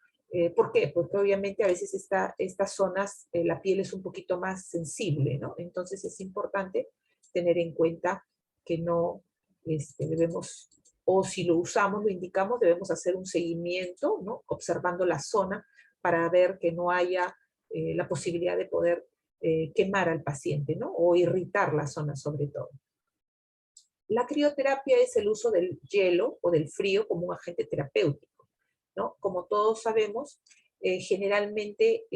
¿por qué? Porque obviamente a veces estas zonas, la piel es un poquito más sensible, ¿no? Entonces es importante tener en cuenta que no debemos, o si lo usamos, lo indicamos, debemos hacer un seguimiento, ¿no? Observando la zona para ver que no haya la posibilidad de poder quemar al paciente, ¿no? O irritar la zona sobre todo. La crioterapia es el uso del hielo o del frío como un agente terapéutico, ¿no? Como todos sabemos, generalmente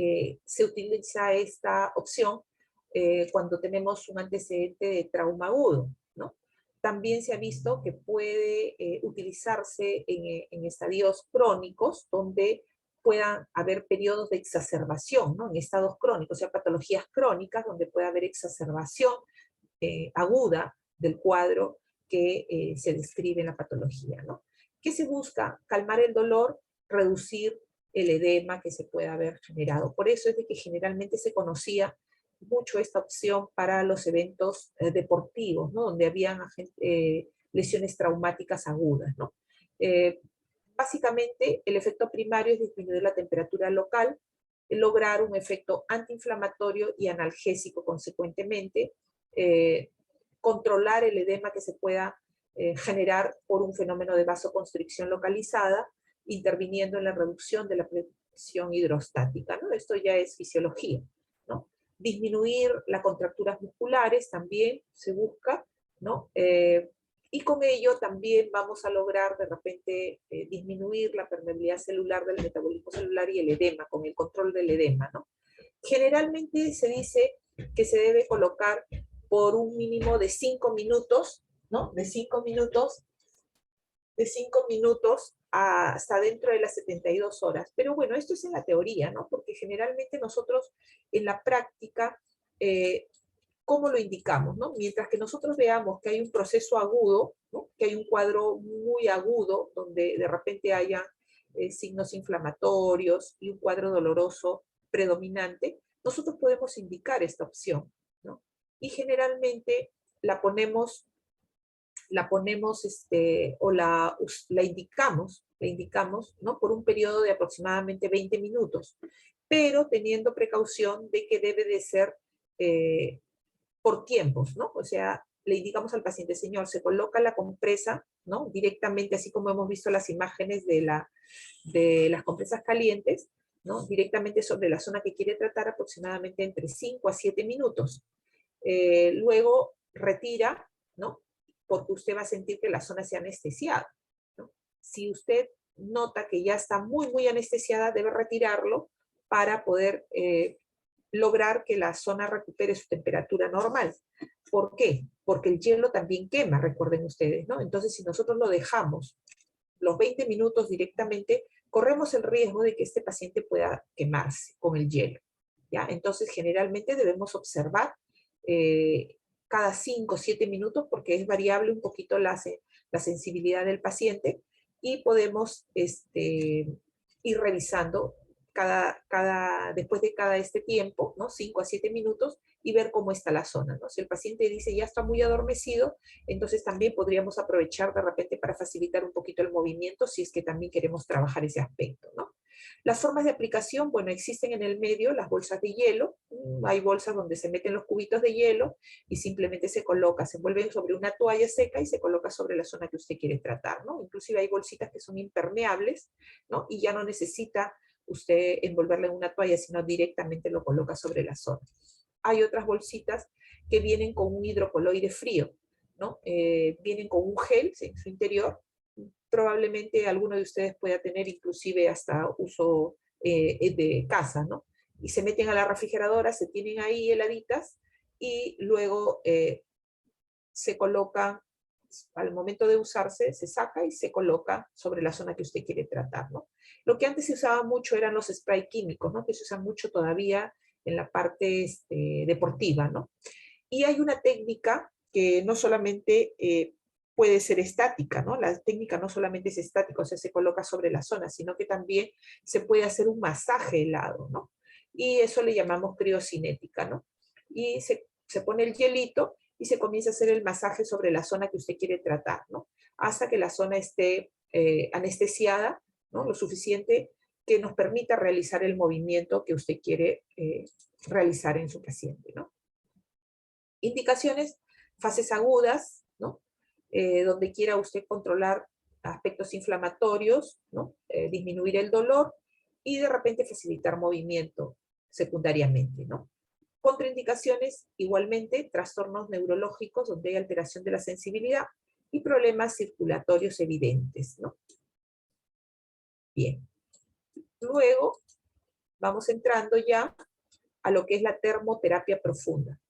se utiliza esta opción cuando tenemos un antecedente de trauma agudo, ¿no? También se ha visto que puede utilizarse en estadios crónicos donde puedan haber periodos de exacerbación, ¿no? En estados crónicos, o sea, patologías crónicas donde puede haber exacerbación aguda del cuadro que se describe en la patología, ¿no? ¿Qué se busca? Calmar el dolor, reducir el edema que se pueda haber generado. Por eso es de que generalmente se conocía mucho esta opción para los eventos deportivos, ¿no? Donde habían lesiones traumáticas agudas, ¿no? Básicamente, el efecto primario es disminuir la temperatura local, lograr un efecto antiinflamatorio y analgésico consecuentemente, controlar el edema que se pueda generar por un fenómeno de vasoconstricción localizada, interviniendo en la reducción de la presión hidrostática, ¿no? Esto ya es fisiología, ¿no? Disminuir las contracturas musculares también se busca, ¿no? Y con ello también vamos a lograr de repente disminuir la permeabilidad celular del metabolismo celular y el edema, con el control del edema, ¿no? Generalmente se dice que se debe colocar por un mínimo de 5 minutos, ¿no? De 5 minutos hasta dentro de las 72 horas. Pero bueno, esto es en la teoría, ¿no? Porque generalmente nosotros en la práctica, ¿cómo lo indicamos, no? Mientras que nosotros veamos que hay un proceso agudo, ¿no? Que hay un cuadro muy agudo, donde de repente haya signos inflamatorios y un cuadro doloroso predominante, nosotros podemos indicar esta opción, ¿no? Y generalmente la ponemos o la indicamos, ¿no? Por un periodo de aproximadamente 20 minutos, pero teniendo precaución de que debe de ser por tiempos, ¿no? O sea, le indicamos al paciente, señor, se coloca la compresa, ¿no? Directamente, así como hemos visto las imágenes de las compresas calientes, ¿no? Directamente sobre la zona que quiere tratar, aproximadamente entre 5 a 7 minutos. Luego retira, ¿no? Porque usted va a sentir que la zona se ha anestesiado, ¿no? Si usted nota que ya está muy, muy anestesiada, debe retirarlo para poder lograr que la zona recupere su temperatura normal. ¿Por qué? Porque el hielo también quema, recuerden ustedes, ¿no? Entonces, si nosotros lo dejamos los 20 minutos directamente, corremos el riesgo de que este paciente pueda quemarse con el hielo, ¿ya? Entonces, generalmente debemos observar cada 5 o 7 minutos, porque es variable un poquito la sensibilidad del paciente, y podemos ir revisando después de cada tiempo, ¿no? 5 a 7 minutos, y ver cómo está la zona, ¿no? Si el paciente dice ya está muy adormecido, entonces también podríamos aprovechar de repente para facilitar un poquito el movimiento, si es que también queremos trabajar ese aspecto, ¿no? Las formas de aplicación, bueno, existen en el medio las bolsas de hielo. Hay bolsas donde se meten los cubitos de hielo y simplemente se coloca, se envuelven sobre una toalla seca y se coloca sobre la zona que usted quiere tratar, ¿no? Inclusive hay bolsitas que son impermeables, ¿no? Y ya no necesita usted envolverla en una toalla, sino directamente lo coloca sobre la zona. Hay otras bolsitas que vienen con un hidrocoloide frío, ¿no? Vienen con un gel en su interior. Probablemente alguno de ustedes pueda tener inclusive hasta uso de casa, ¿no? Y se meten a la refrigeradora, se tienen ahí heladitas y luego se colocan, al momento de usarse, se saca y se coloca sobre la zona que usted quiere tratar, ¿no? Lo que antes se usaba mucho eran los spray químicos, ¿no? Que se usan mucho todavía en la parte deportiva, ¿no? Y hay una técnica que no solamente puede ser estática, ¿no? La técnica no solamente es estática, o sea, se coloca sobre la zona, sino que también se puede hacer un masaje helado, ¿no? Y eso le llamamos criocinética, ¿no? Y se pone el hielito y se comienza a hacer el masaje sobre la zona que usted quiere tratar, ¿no? Hasta que la zona esté anestesiada, ¿no? Lo suficiente que nos permita realizar el movimiento que usted quiere realizar en su paciente, ¿no? Indicaciones, fases agudas, ¿no? Donde quiera usted controlar aspectos inflamatorios, ¿no? Disminuir el dolor y de repente facilitar movimiento secundariamente, ¿no? Contraindicaciones, igualmente, trastornos neurológicos donde hay alteración de la sensibilidad y problemas circulatorios evidentes, ¿no? Bien. Luego, vamos entrando ya a lo que es la termoterapia profunda.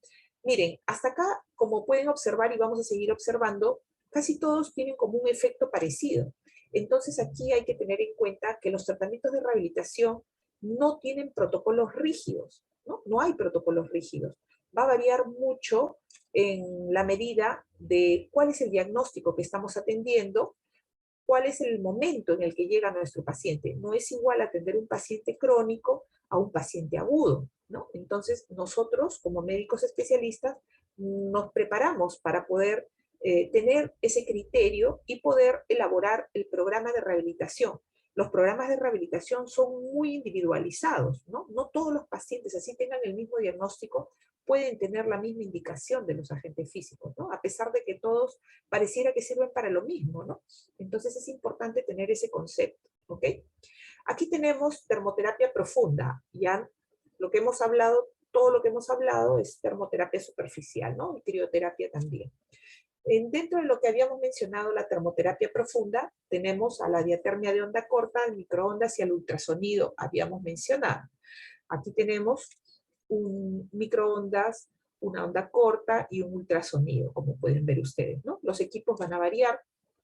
Miren, hasta acá, como pueden observar y vamos a seguir observando, casi todos tienen como un efecto parecido. Entonces aquí hay que tener en cuenta que los tratamientos de rehabilitación no tienen protocolos rígidos, ¿no? No hay protocolos rígidos. Va a variar mucho en la medida de cuál es el diagnóstico que estamos atendiendo, cuál es el momento en el que llega nuestro paciente. No es igual atender un paciente crónico a un paciente agudo, ¿no? Entonces, nosotros, como médicos especialistas, nos preparamos para poder tener ese criterio y poder elaborar el programa de rehabilitación. Los programas de rehabilitación son muy individualizados, ¿no? No todos los pacientes, así tengan el mismo diagnóstico, pueden tener la misma indicación de los agentes físicos, ¿no? A pesar de que todos pareciera que sirven para lo mismo, ¿no? Entonces es importante tener ese concepto, ¿ok? Aquí tenemos termoterapia profunda, ya lo que hemos hablado, todo lo que hemos hablado es termoterapia superficial, ¿no? Y crioterapia también. Dentro de lo que habíamos mencionado, la termoterapia profunda, tenemos a la diatermia de onda corta, al microondas y al ultrasonido, habíamos mencionado. Aquí tenemos un microondas, una onda corta y un ultrasonido, como pueden ver ustedes, ¿no? Los equipos van a variar,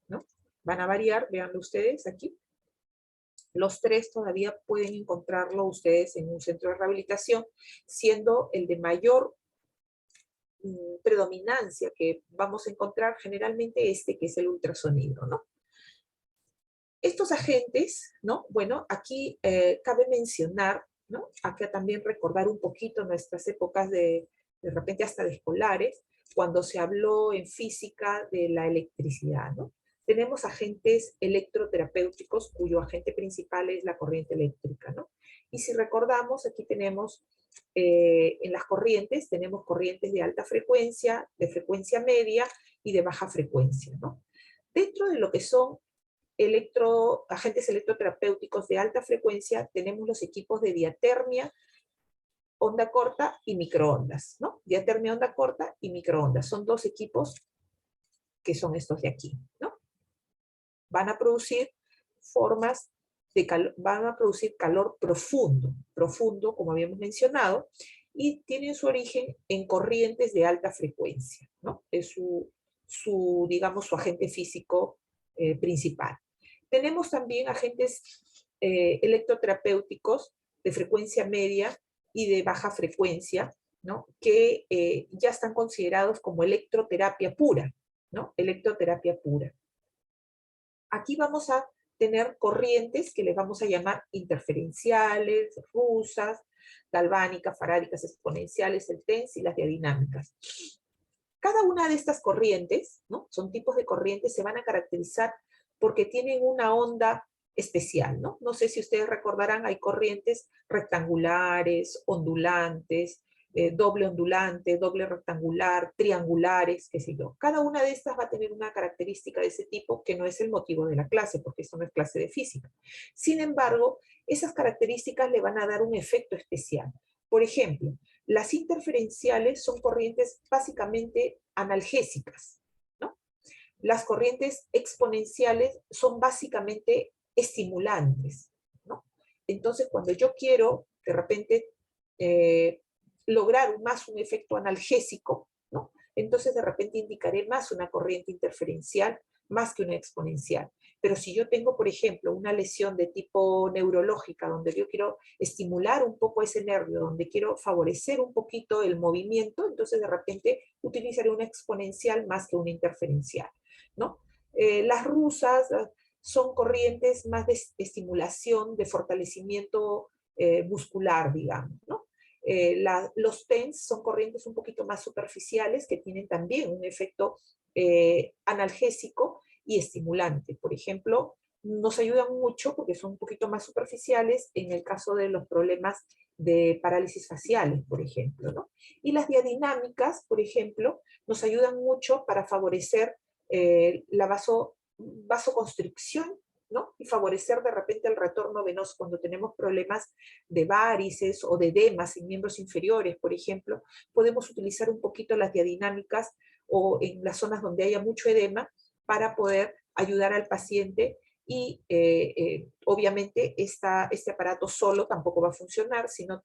¿no? Van a variar, veanlo ustedes aquí. Los tres todavía pueden encontrarlo ustedes en un centro de rehabilitación, siendo el de mayor predominancia que vamos a encontrar generalmente que es el ultrasonido, ¿no? Estos agentes, ¿no? Bueno, aquí cabe mencionar, ¿no? Acá también recordar un poquito nuestras épocas de repente hasta de escolares, cuando se habló en física de la electricidad, ¿no? Tenemos agentes electroterapéuticos cuyo agente principal es la corriente eléctrica, ¿no? Y si recordamos, aquí tenemos en las corrientes, tenemos corrientes de alta frecuencia, de frecuencia media y de baja frecuencia, ¿no? Dentro de lo que son agentes electroterapéuticos de alta frecuencia, tenemos los equipos de diatermia, onda corta y microondas, ¿no? Diatermia, onda corta y microondas. Son dos equipos que son estos de aquí, ¿no? Van a producir formas de calor, van a producir calor profundo, como habíamos mencionado, y tienen su origen en corrientes de alta frecuencia, ¿no? Es digamos, su agente físico principal. Tenemos también agentes electroterapéuticos de frecuencia media y de baja frecuencia, ¿no? Que ya están considerados como electroterapia pura, ¿no? Electroterapia pura. Aquí vamos a tener corrientes que les vamos a llamar interferenciales, rusas, galvánicas, farádicas, exponenciales, el TENS y las diadinámicas. Cada una de estas corrientes, ¿no? Son tipos de corrientes, se van a caracterizar porque tienen una onda especial, ¿no? No sé si ustedes recordarán, hay corrientes rectangulares, ondulantes, doble ondulante, doble rectangular, triangulares, qué sé yo. Cada una de estas va a tener una característica de ese tipo que no es el motivo de la clase, porque esto no es clase de física. Sin embargo, esas características le van a dar un efecto especial. Por ejemplo, las interferenciales son corrientes básicamente analgésicas, ¿no? Las corrientes exponenciales son básicamente estimulantes, ¿no? Entonces, cuando yo quiero, de repente, lograr más un efecto analgésico, ¿no? Entonces, de repente, indicaré más una corriente interferencial más que una exponencial. Pero si yo tengo, por ejemplo, una lesión de tipo neurológica, donde yo quiero estimular un poco ese nervio, donde quiero favorecer un poquito el movimiento, entonces de repente utilizaré una exponencial más que una interferencial, ¿no? Las rusas son corrientes más de estimulación, de fortalecimiento muscular, digamos, ¿no? Los TENS son corrientes un poquito más superficiales que tienen también un efecto analgésico y estimulante. Por ejemplo, nos ayudan mucho porque son un poquito más superficiales en el caso de los problemas de parálisis faciales, por ejemplo, ¿no? Y las diadinámicas, por ejemplo, nos ayudan mucho para favorecer la vasoconstricción, ¿no? Y favorecer de repente el retorno venoso cuando tenemos problemas de varices o de edemas en miembros inferiores, por ejemplo, podemos utilizar un poquito las diadinámicas o en las zonas donde haya mucho edema para poder ayudar al paciente y obviamente este aparato solo tampoco va a funcionar, sino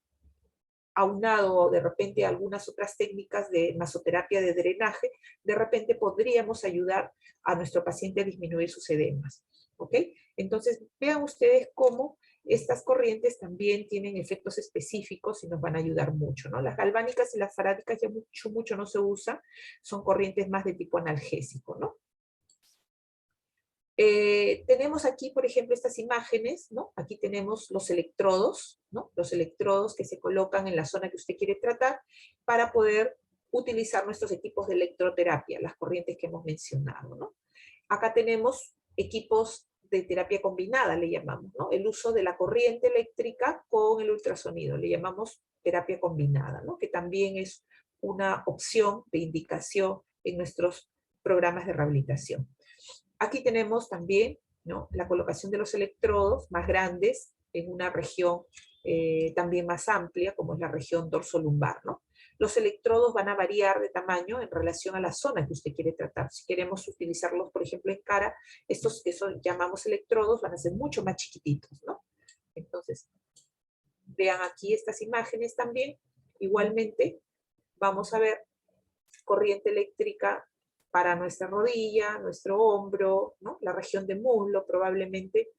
aunado de repente a algunas otras técnicas de masoterapia de drenaje, de repente podríamos ayudar a nuestro paciente a disminuir sus edemas. ¿Ok? Entonces, vean ustedes cómo estas corrientes también tienen efectos específicos y nos van a ayudar mucho, ¿no? Las galvánicas y las farádicas ya mucho no se usan, son corrientes más de tipo analgésico, ¿no? Tenemos aquí, por ejemplo, estas imágenes, ¿no? Aquí tenemos los electrodos, ¿no? Los electrodos que se colocan en la zona que usted quiere tratar para poder utilizar nuestros equipos de electroterapia, las corrientes que hemos mencionado, ¿no? Acá tenemos equipos de terapia combinada, le llamamos, ¿no? El uso de la corriente eléctrica con el ultrasonido, le llamamos terapia combinada, ¿no? Que también es una opción de indicación en nuestros programas de rehabilitación. Aquí tenemos también, ¿no?, la colocación de los electrodos más grandes en una región también más amplia, como es la región dorsolumbar, ¿no? Los electrodos van a variar de tamaño en relación a la zona que usted quiere tratar. Si queremos utilizarlos, por ejemplo, en cara, estos que llamamos electrodos van a ser mucho más chiquititos, ¿no? Entonces, vean aquí estas imágenes también. Igualmente, vamos a ver corriente eléctrica para nuestra rodilla, nuestro hombro, ¿no? La región de muslo probablemente,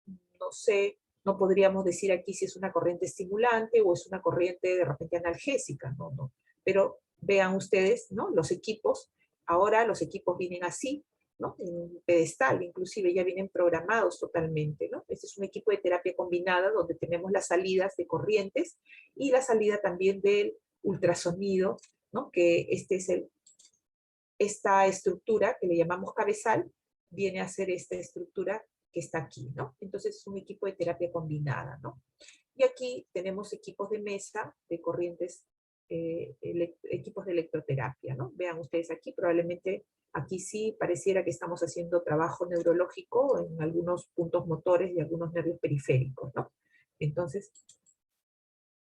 no sé, no podríamos decir aquí si es una corriente estimulante o es una corriente de repente analgésica, no. Pero vean ustedes, ¿no? Los equipos, ahora los equipos vienen así, ¿no? En un pedestal, inclusive ya vienen programados totalmente, ¿no? Este es un equipo de terapia combinada donde tenemos las salidas de corrientes y la salida también del ultrasonido, ¿no? Que este es esta estructura que le llamamos cabezal, viene a ser esta estructura que está aquí, ¿no? Entonces es un equipo de terapia combinada, ¿no? Y aquí tenemos equipos de mesa, de corrientes, equipos de electroterapia, ¿no? Vean ustedes aquí, probablemente aquí sí pareciera que estamos haciendo trabajo neurológico en algunos puntos motores y algunos nervios periféricos, ¿no? Entonces,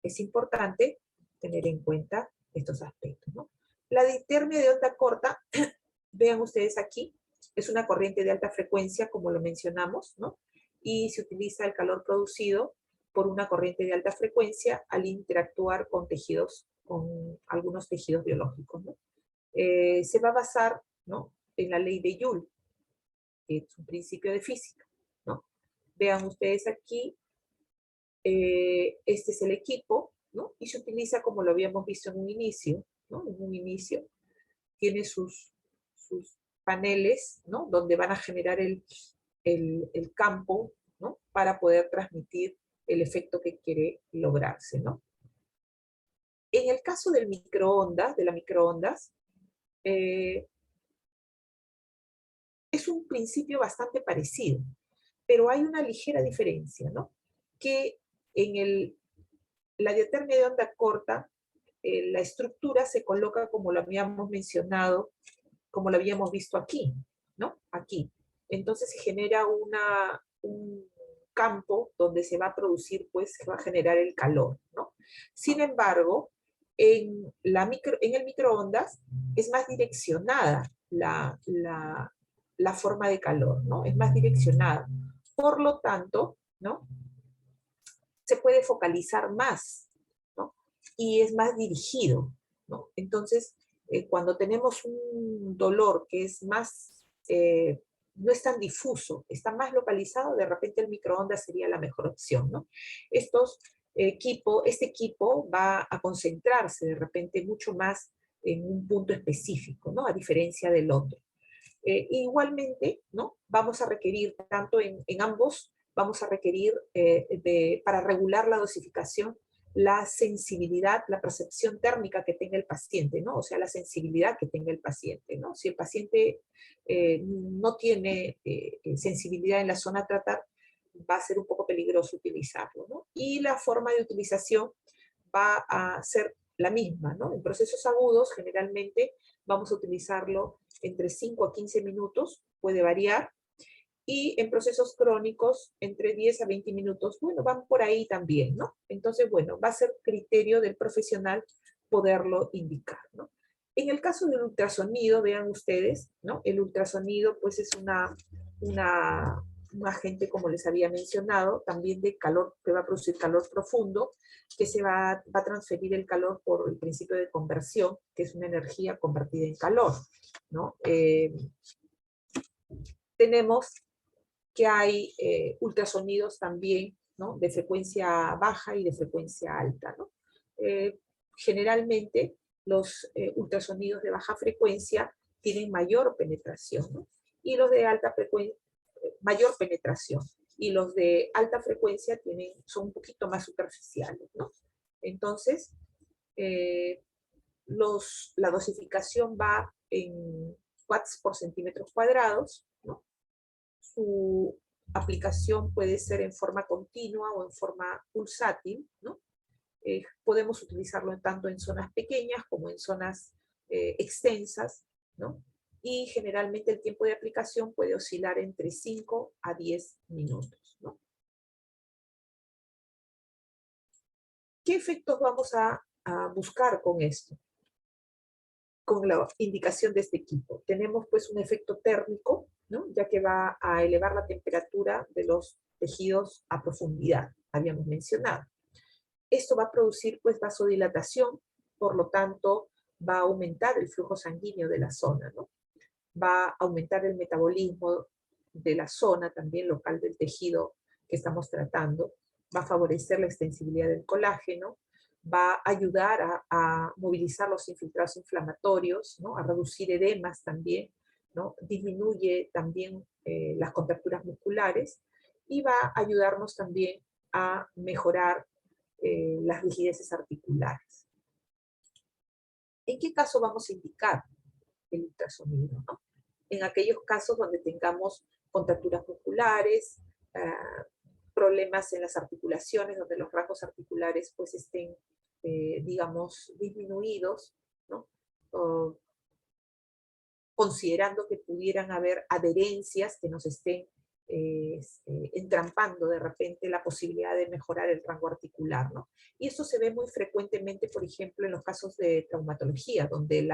es importante tener en cuenta estos aspectos, ¿no? La ditermia de onda corta, vean ustedes aquí, es una corriente de alta frecuencia, como lo mencionamos, ¿no? Y se utiliza el calor producido por una corriente de alta frecuencia al interactuar con tejidos, con algunos tejidos biológicos, ¿no? Se va a basar, ¿no?, en la ley de Joule, que es un principio de física, ¿no? Vean ustedes aquí, este es el equipo, ¿no? Y se utiliza como lo habíamos visto en un inicio, ¿no? En un inicio tiene sus paneles, ¿no?, donde van a generar el campo, ¿no?, para poder transmitir el efecto que quiere lograrse, ¿no? En el caso del microondas, de las microondas, es un principio bastante parecido, pero hay una ligera diferencia, ¿no? Que en la diatermia de onda corta, la estructura se coloca como lo habíamos mencionado, como lo habíamos visto aquí, ¿no? Aquí. Entonces se genera un campo donde se va a producir, pues, se va a generar el calor, ¿no? Sin embargo, en el microondas es más direccionada la forma de calor, ¿no? Es más direccionada. Por lo tanto, ¿no?, se puede focalizar más, ¿no? Y es más dirigido, ¿no? Entonces, cuando tenemos un dolor que es más, no es tan difuso, está más localizado, de repente el microondas sería la mejor opción, ¿no? Este equipo va a concentrarse de repente mucho más en un punto específico, ¿no?, a diferencia del otro. Igualmente, ¿no?, vamos a requerir, tanto en ambos, vamos a requerir para regular la dosificación, la sensibilidad, la percepción térmica que tenga el paciente, ¿no? O sea, la sensibilidad que tenga el paciente, ¿no? Si el paciente no tiene sensibilidad en la zona a tratar, va a ser un poco peligroso utilizarlo, ¿no? Y la forma de utilización va a ser la misma, ¿no? En procesos agudos, generalmente, vamos a utilizarlo entre 5 a 15 minutos, puede variar, y en procesos crónicos, entre 10 a 20 minutos, bueno, van por ahí también, ¿no? Entonces, bueno, va a ser criterio del profesional poderlo indicar, ¿no? En el caso del ultrasonido, vean ustedes, ¿no? El ultrasonido, pues, es un agente, como les había mencionado, también de calor, que va a producir calor profundo, que va a transferir el calor por el principio de conversión, que es una energía convertida en calor, ¿no? Tenemos que hay ultrasonidos también, ¿no?, de frecuencia baja y de frecuencia alta, ¿no? Generalmente los ultrasonidos de baja frecuencia tienen mayor penetración, ¿no? Y los de alta frecuencia, mayor penetración, y los de alta frecuencia son un poquito más superficiales, ¿no? Entonces, la dosificación va en watts por centímetros cuadrados, ¿no? Su aplicación puede ser en forma continua o en forma pulsátil, ¿no? Podemos utilizarlo tanto en zonas pequeñas como en zonas extensas, ¿no? Y generalmente el tiempo de aplicación puede oscilar entre 5 a 10 minutos, ¿no? ¿Qué efectos vamos a buscar con esto? Con la indicación de este equipo. Tenemos, pues, un efecto térmico, ¿no?, ya que va a elevar la temperatura de los tejidos a profundidad, habíamos mencionado. Esto va a producir, pues, vasodilatación, por lo tanto, va a aumentar el flujo sanguíneo de la zona, ¿no? Va a aumentar el metabolismo de la zona también local del tejido que estamos tratando, va a favorecer la extensibilidad del colágeno, va a ayudar a movilizar los infiltrados inflamatorios, ¿no?, a reducir edemas también, ¿no?, disminuye también las contracturas musculares, y va a ayudarnos también a mejorar las rigideces articulares. ¿En qué caso vamos a indicar el ultrasonido, ¿no? En aquellos casos donde tengamos contracturas musculares, problemas en las articulaciones, donde los rasgos articulares, pues, estén, digamos, disminuidos, ¿no? Considerando que pudieran haber adherencias que nos estén entrampando de repente la posibilidad de mejorar el rango articular, ¿no? Y esto se ve muy frecuentemente, por ejemplo, en los casos de traumatología, donde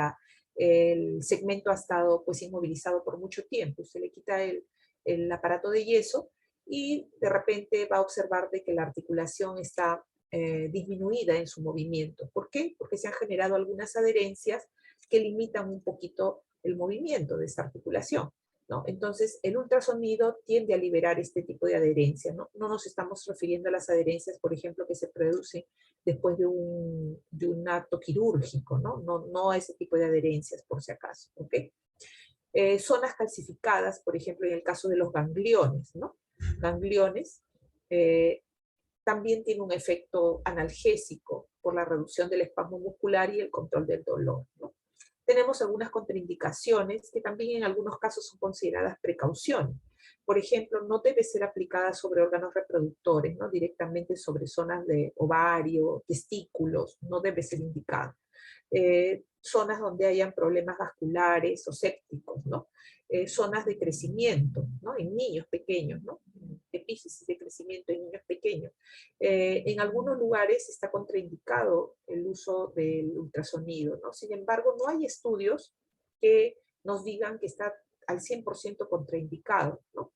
el segmento ha estado, pues, inmovilizado por mucho tiempo. Se le quita el aparato de yeso y de repente va a observar de que la articulación está disminuida en su movimiento. ¿Por qué? Porque se han generado algunas adherencias que limitan un poquito el movimiento de esta articulación, ¿no? Entonces, el ultrasonido tiende a liberar este tipo de adherencias, ¿no? No nos estamos refiriendo a las adherencias, por ejemplo, que se producen después de un acto quirúrgico, ¿no? No a ese tipo de adherencias, por si acaso, ¿ok? Zonas calcificadas, por ejemplo, en el caso de los gangliones, ¿no? Gangliones también tiene un efecto analgésico por la reducción del espasmo muscular y el control del dolor, ¿no? Tenemos algunas contraindicaciones que también en algunos casos son consideradas precauciones. Por ejemplo, no debe ser aplicada sobre órganos reproductores, ¿no? Directamente sobre zonas de ovario, testículos, no debe ser indicada. Zonas donde hayan problemas vasculares o sépticos, ¿no? Zonas de crecimiento, ¿no? En niños pequeños, ¿no? Epífisis de crecimiento en niños pequeños. En algunos lugares está contraindicado el uso del ultrasonido, ¿no? Sin embargo, no hay estudios que nos digan que está al 100% contraindicado, ¿no?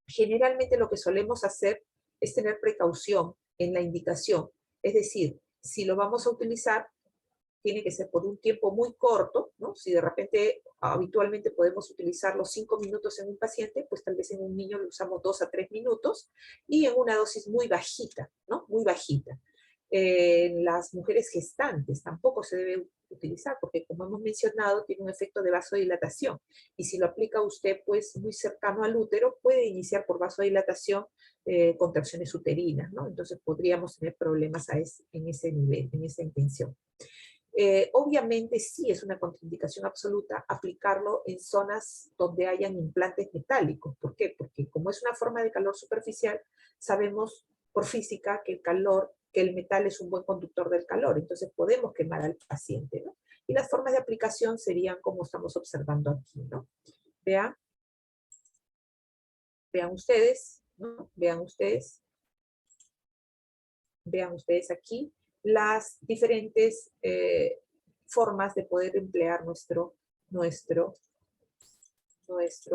Generalmente lo que solemos hacer es tener precaución en la indicación, es decir, si lo vamos a utilizar, tiene que ser por un tiempo muy corto, ¿no? Si de repente habitualmente podemos utilizarlo 5 minutos en un paciente, pues tal vez en un niño lo usamos 2 a 3 minutos y en una dosis muy bajita, ¿no? Muy bajita. En las mujeres gestantes tampoco se debe utilizar porque, como hemos mencionado, tiene un efecto de vasodilatación y si lo aplica usted pues muy cercano al útero, puede iniciar por vasodilatación contracciones uterinas, ¿no? Entonces podríamos tener problemas en ese nivel, en esa intención. Obviamente sí es una contraindicación absoluta aplicarlo en zonas donde hayan implantes metálicos. ¿Por qué? Porque como es una forma de calor superficial, sabemos por física que el metal es un buen conductor del calor, entonces podemos quemar al paciente, ¿no? Y las formas de aplicación serían como estamos observando aquí, ¿no? Vean, vean ustedes, ¿no? Vean ustedes aquí las diferentes formas de poder emplear nuestro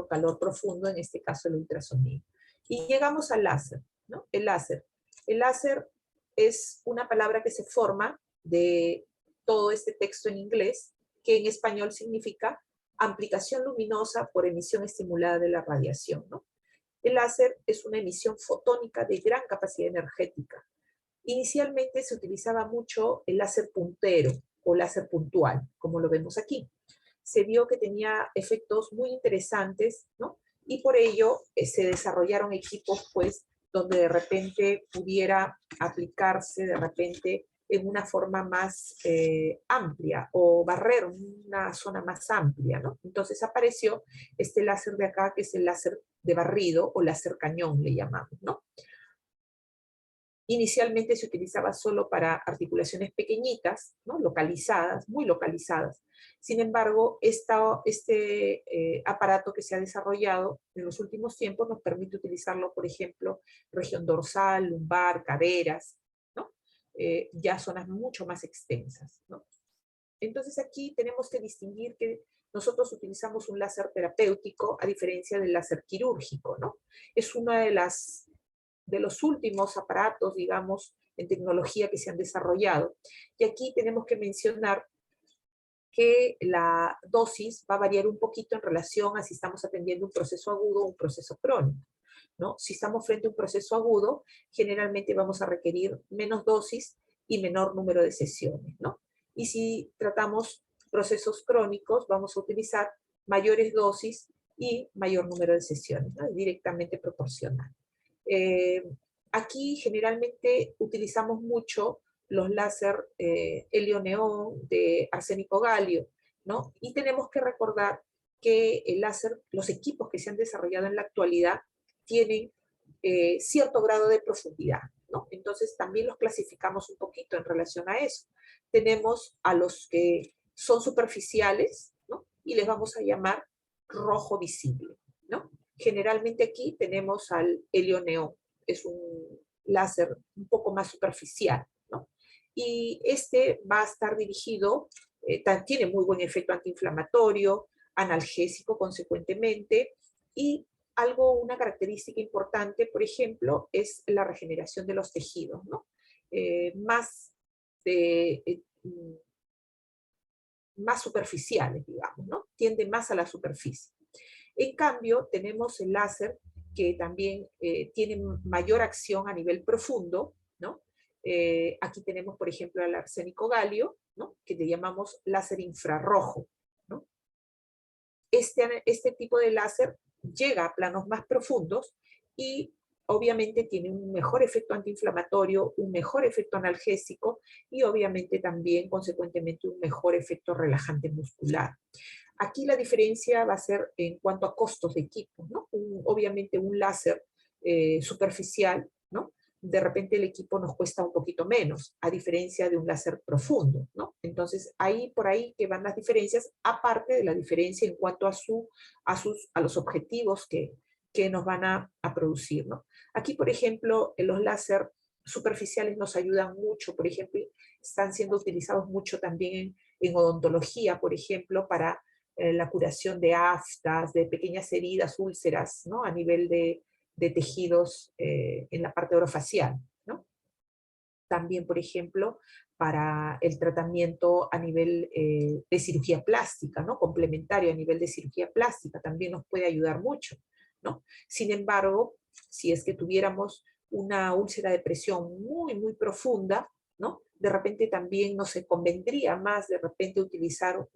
calor profundo, en este caso el ultrasonido. Y llegamos al láser, ¿no? El láser. El láser es una palabra que se forma de todo este texto en inglés, que en español significa amplificación luminosa por emisión estimulada de la radiación, ¿no? El láser es una emisión fotónica de gran capacidad energética. Inicialmente se utilizaba mucho el láser puntero o láser puntual, como lo vemos aquí. Se vio que tenía efectos muy interesantes, ¿no? Y por ello se desarrollaron equipos, pues, donde de repente pudiera aplicarse de repente en una forma más amplia o barrer una zona más amplia, ¿no? Entonces apareció este láser de acá, que es el láser de barrido o láser cañón, le llamamos, ¿no? Inicialmente se utilizaba solo para articulaciones pequeñitas, ¿no? Localizadas, muy localizadas. Sin embargo, este aparato que se ha desarrollado en los últimos tiempos nos permite utilizarlo, por ejemplo, región dorsal, lumbar, caderas, ¿no? Ya zonas mucho más extensas, ¿no? Entonces aquí tenemos que distinguir que nosotros utilizamos un láser terapéutico a diferencia del láser quirúrgico, ¿no? Es una de los últimos aparatos, digamos, en tecnología que se han desarrollado. Y aquí tenemos que mencionar que la dosis va a variar un poquito en relación a si estamos atendiendo un proceso agudo o un proceso crónico, ¿no? Si estamos frente a un proceso agudo, generalmente vamos a requerir menos dosis y menor número de sesiones, ¿no? Y si tratamos procesos crónicos, vamos a utilizar mayores dosis y mayor número de sesiones, ¿no? Es directamente proporcional. Aquí generalmente utilizamos mucho los láser helio-neón de arsénico galio, ¿no? Y tenemos que recordar que el láser, los equipos que se han desarrollado en la actualidad tienen cierto grado de profundidad, ¿no? Entonces también los clasificamos un poquito en relación a eso. Tenemos a los que son superficiales, ¿no? Y les vamos a llamar rojo visible, ¿no? Generalmente aquí tenemos al helio-neón, es un láser un poco más superficial, ¿no? Y este va a estar dirigido, tiene muy buen efecto antiinflamatorio, analgésico consecuentemente, y Una característica importante, por ejemplo, es la regeneración de los tejidos, ¿no? Más superficiales, digamos, ¿no? Tiende más a la superficie. En cambio, tenemos el láser que también tiene mayor acción a nivel profundo, ¿no? Aquí tenemos, por ejemplo, el arsénico galio, ¿no? Que le llamamos láser infrarrojo, ¿no? Este tipo de láser llega a planos más profundos y obviamente tiene un mejor efecto antiinflamatorio, un mejor efecto analgésico y obviamente también, consecuentemente, un mejor efecto relajante muscular. Aquí la diferencia va a ser en cuanto a costos de equipo, ¿no? Obviamente un láser superficial, ¿no? De repente el equipo nos cuesta un poquito menos, a diferencia de un láser profundo, ¿no? Entonces, por ahí que van las diferencias, aparte de la diferencia en cuanto a los objetivos que nos van a producir, ¿no? Aquí, por ejemplo, los láser superficiales nos ayudan mucho, por ejemplo, están siendo utilizados mucho también en odontología, por ejemplo, para la curación de aftas, de pequeñas heridas, úlceras, ¿no? A nivel de tejidos en la parte orofacial, ¿no? También, por ejemplo, para el tratamiento a nivel de cirugía plástica, ¿no? Complementario a nivel de cirugía plástica, también nos puede ayudar mucho, ¿no? Sin embargo, si es que tuviéramos una úlcera de presión muy, muy profunda, ¿no? De repente también nos convendría más de repente utilizar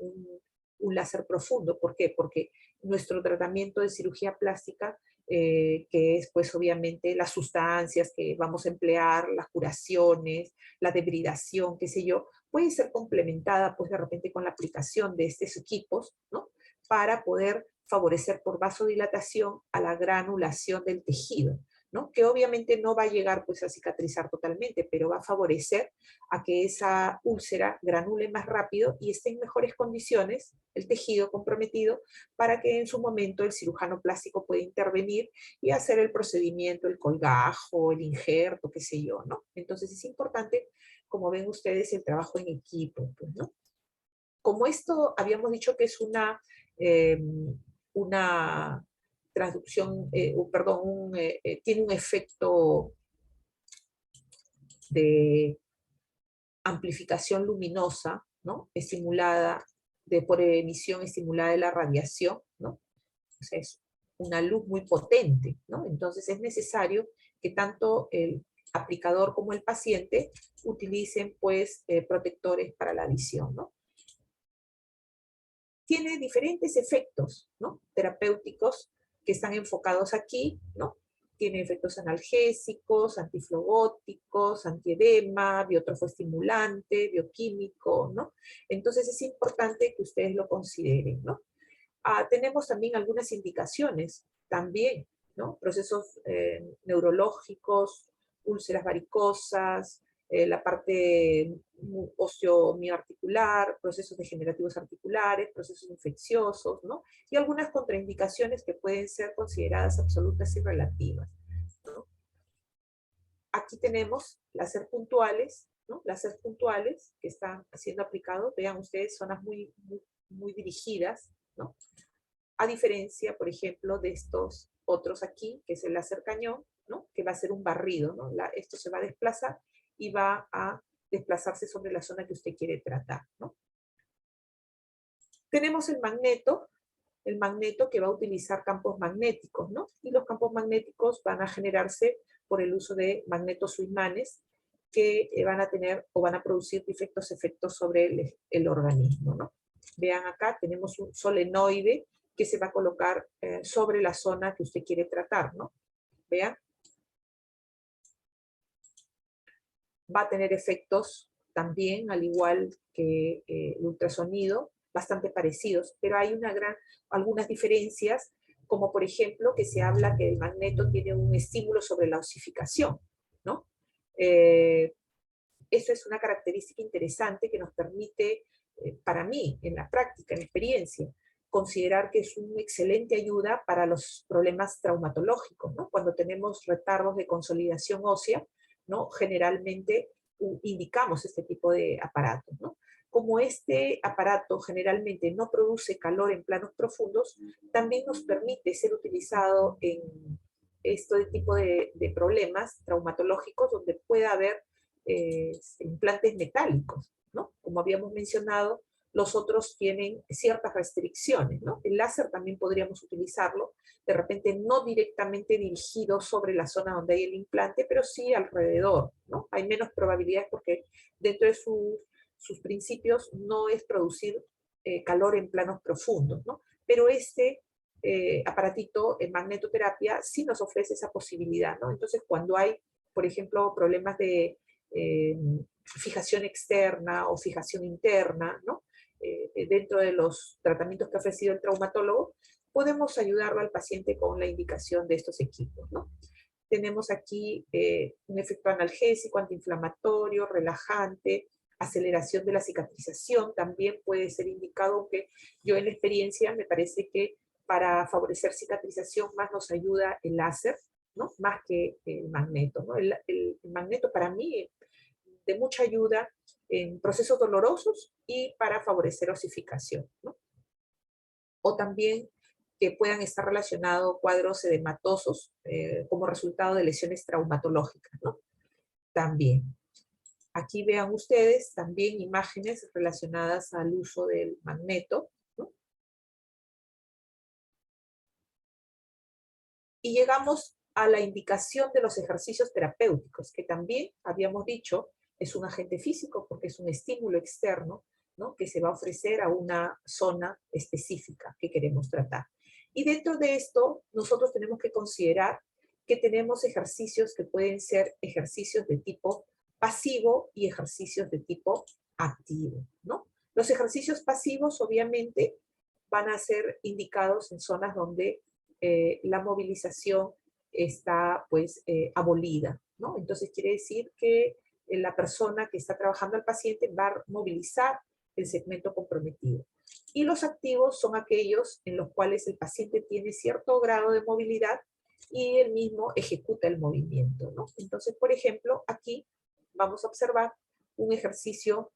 un láser profundo. ¿Por qué? Porque nuestro tratamiento de cirugía plástica, que es pues obviamente las sustancias que vamos a emplear, las curaciones, la debridación, qué sé yo, puede ser complementada pues de repente con la aplicación de estos equipos, ¿no? Para poder favorecer por vasodilatación a la granulación del tejido, ¿no? Que obviamente no va a llegar pues a cicatrizar totalmente, pero va a favorecer a que esa úlcera granule más rápido y esté en mejores condiciones el tejido comprometido para que en su momento el cirujano plástico pueda intervenir y hacer el procedimiento, el colgajo, el injerto, qué sé yo, ¿no? Entonces es importante, como ven ustedes, el trabajo en equipo, pues, ¿no? Como esto habíamos dicho que es una transducción, perdón, tiene un efecto de amplificación luminosa, ¿no? Estimulada por emisión estimulada de la radiación, ¿no? O sea, es una luz muy potente, ¿no? Entonces es necesario que tanto el aplicador como el paciente utilicen, pues, protectores para la visión, ¿no? Tiene diferentes efectos, ¿no? Terapéuticos que están enfocados aquí, ¿no? Tiene efectos analgésicos, antiflogóticos, antiedema, biotrofoestimulante, bioquímico, ¿no? Entonces es importante que ustedes lo consideren, ¿no? Tenemos también algunas indicaciones, también, ¿no? Procesos neurológicos, úlceras varicosas, la parte osteomioarticular, procesos degenerativos articulares, procesos infecciosos, ¿no? Y algunas contraindicaciones que pueden ser consideradas absolutas y relativas, ¿no? Aquí tenemos láser puntuales, ¿no? Láser puntuales que están siendo aplicados, vean ustedes, zonas muy, muy, muy dirigidas, ¿no? A diferencia, por ejemplo, de estos otros aquí, que es el láser cañón, ¿no? Que va a ser un barrido, ¿no? Esto se va a desplazar y va a desplazarse sobre la zona que usted quiere tratar, ¿no? Tenemos el magneto que va a utilizar campos magnéticos, ¿no? Y los campos magnéticos van a generarse por el uso de magnetos o imanes que van a tener o van a producir efectos sobre el organismo, ¿no? Vean acá, tenemos un solenoide que se va a colocar sobre la zona que usted quiere tratar, ¿no? Vean. Va a tener efectos también, al igual que el ultrasonido, bastante parecidos, pero hay algunas diferencias, como por ejemplo que se habla que el magneto tiene un estímulo sobre la osificación, ¿no? Eso es una característica interesante que nos permite, para mí, en la práctica, en la experiencia, considerar que es una excelente ayuda para los problemas traumatológicos, ¿no? Cuando tenemos retardos de consolidación ósea, ¿no? Generalmente indicamos este tipo de aparatos, ¿no? como este aparato generalmente no produce calor en planos profundos, también nos permite ser utilizado en este tipo de problemas traumatológicos donde pueda haber implantes metálicos, ¿no? Como habíamos mencionado, los otros tienen ciertas restricciones, ¿no? El láser también podríamos utilizarlo, de repente no directamente dirigido sobre la zona donde hay el implante, pero sí alrededor, ¿no? Hay menos probabilidades porque dentro de sus principios no es producir calor en planos profundos, ¿no? Pero este aparatito en magnetoterapia sí nos ofrece esa posibilidad, ¿no? Entonces, cuando hay, por ejemplo, problemas de fijación externa o fijación interna, ¿no? Dentro de los tratamientos que ha ofrecido el traumatólogo, podemos ayudarlo al paciente con la indicación de estos equipos, ¿no? Tenemos aquí un efecto analgésico, antiinflamatorio, relajante, aceleración de la cicatrización, también puede ser indicado, aunque yo en la experiencia me parece que para favorecer cicatrización más nos ayuda el láser, ¿no? Más que el magneto, ¿no? El magneto para mí de mucha ayuda en procesos dolorosos y para favorecer osificación, ¿no? O también que puedan estar relacionados cuadros edematosos como resultado de lesiones traumatológicas, ¿no? También. Aquí vean ustedes también imágenes relacionadas al uso del magneto, ¿no? Y llegamos a la indicación de los ejercicios terapéuticos, que también habíamos dicho es un agente físico porque es un estímulo externo, ¿no? Que se va a ofrecer a una zona específica que queremos tratar. Y dentro de esto, nosotros tenemos que considerar que tenemos ejercicios que pueden ser ejercicios de tipo pasivo y ejercicios de tipo activo, ¿no? Los ejercicios pasivos, obviamente, van a ser indicados en zonas donde la movilización está, pues, abolida, ¿no? Entonces, quiere decir que la persona que está trabajando al paciente va a movilizar el segmento comprometido. Y los activos son aquellos en los cuales el paciente tiene cierto grado de movilidad y él mismo ejecuta el movimiento, ¿no? Entonces, por ejemplo, aquí vamos a observar un ejercicio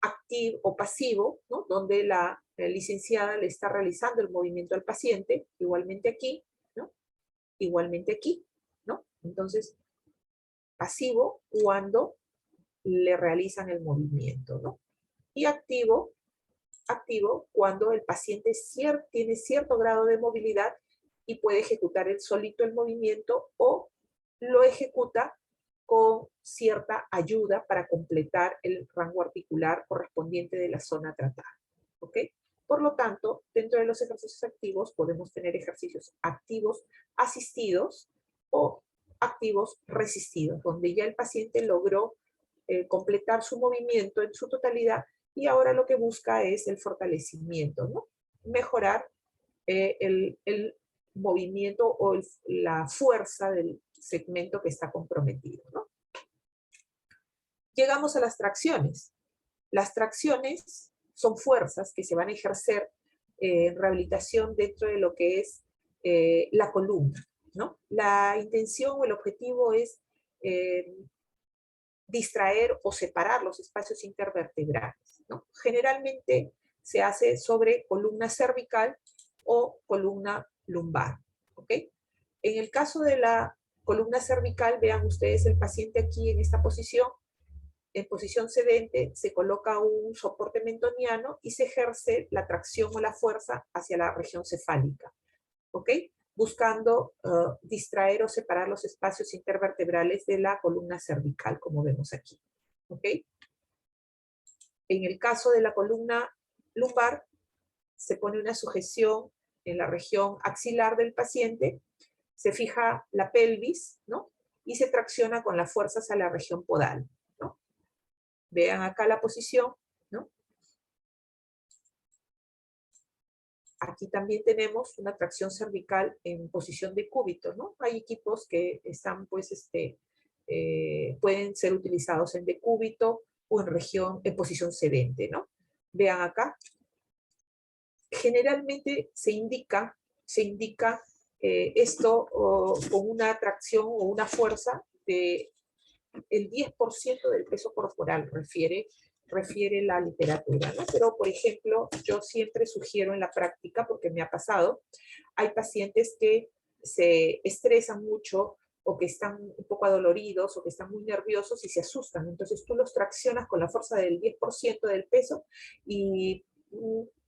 activo o pasivo, ¿no? Donde la licenciada le está realizando el movimiento al paciente, igualmente aquí, ¿no? Igualmente aquí, ¿no? Entonces, pasivo cuando le realizan el movimiento, ¿no? Y activo cuando el paciente tiene cierto grado de movilidad y puede ejecutar él solito el movimiento o lo ejecuta con cierta ayuda para completar el rango articular correspondiente de la zona tratada. ¿Ok? Por lo tanto, dentro de los ejercicios activos podemos tener ejercicios activos asistidos o activos resistidos, donde ya el paciente logró completar su movimiento en su totalidad y ahora lo que busca es el fortalecimiento, ¿no? Mejorar el movimiento o la fuerza del segmento que está comprometido, ¿no? Llegamos a las tracciones. Las tracciones son fuerzas que se van a ejercer en rehabilitación dentro de lo que es la columna, ¿no? La intención o el objetivo es distraer o separar los espacios intervertebrales, ¿no? Generalmente se hace sobre columna cervical o columna lumbar, ¿ok? En el caso de la columna cervical, vean ustedes el paciente aquí en esta posición, en posición sedente, se coloca un soporte mentoniano y se ejerce la tracción o la fuerza hacia la región cefálica, ¿ok? Buscando distraer o separar los espacios intervertebrales de la columna cervical, como vemos aquí, ¿ok? En el caso de la columna lumbar, se pone una sujeción en la región axilar del paciente, se fija la pelvis, ¿no? Y se tracciona con las fuerzas a la región podal, ¿no? Vean acá la posición, ¿no? Aquí también tenemos una tracción cervical en posición de cúbito, ¿no? Hay equipos que están, pues, pueden ser utilizados en decúbito o en posición sedente, ¿no? Vean acá. Generalmente se indica esto con una tracción o una fuerza de el 10% del peso corporal, refiere refiere la literatura, ¿no? Pero, por ejemplo, yo siempre sugiero en la práctica, porque me ha pasado, hay pacientes que se estresan mucho o que están un poco adoloridos o que están muy nerviosos y se asustan. Entonces tú los traccionas con la fuerza del 10% del peso y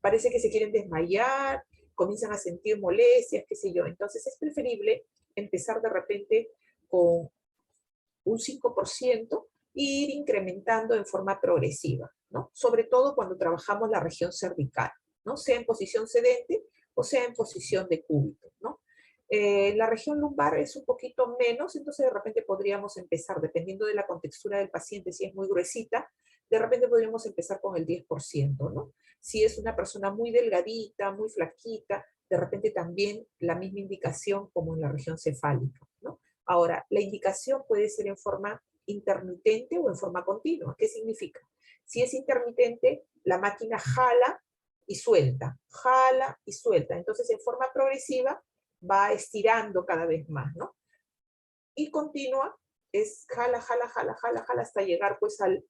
parece que se quieren desmayar, comienzan a sentir molestias, qué sé yo. Entonces es preferible empezar de repente con un 5% e ir incrementando en forma progresiva, ¿no? Sobre todo cuando trabajamos la región cervical, ¿no? Sea en posición sedente o sea en posición de cúbito, ¿no? La región lumbar es un poquito menos, entonces de repente podríamos empezar, dependiendo de la contextura del paciente, si es muy gruesita, de repente podríamos empezar con el 10%, ¿no? Si es una persona muy delgadita, muy flaquita, de repente también la misma indicación como en la región cefálica, ¿no? Ahora, la indicación puede ser en forma intermitente o en forma continua. ¿Qué significa? Si es intermitente, la máquina jala y suelta, jala y suelta. Entonces, en forma progresiva, va estirando cada vez más, ¿no? Y continua es jala, jala, jala, jala, jala, hasta llegar pues al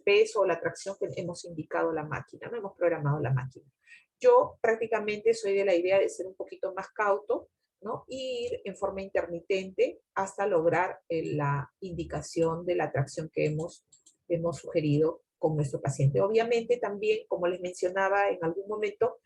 peso o la tracción que hemos indicado la máquina, no hemos programado la máquina. Yo prácticamente soy de la idea de ser un poquito más cauto, ¿no? Y ir en forma intermitente hasta lograr la indicación de la tracción que hemos sugerido con nuestro paciente. Obviamente también, como les mencionaba en algún momento,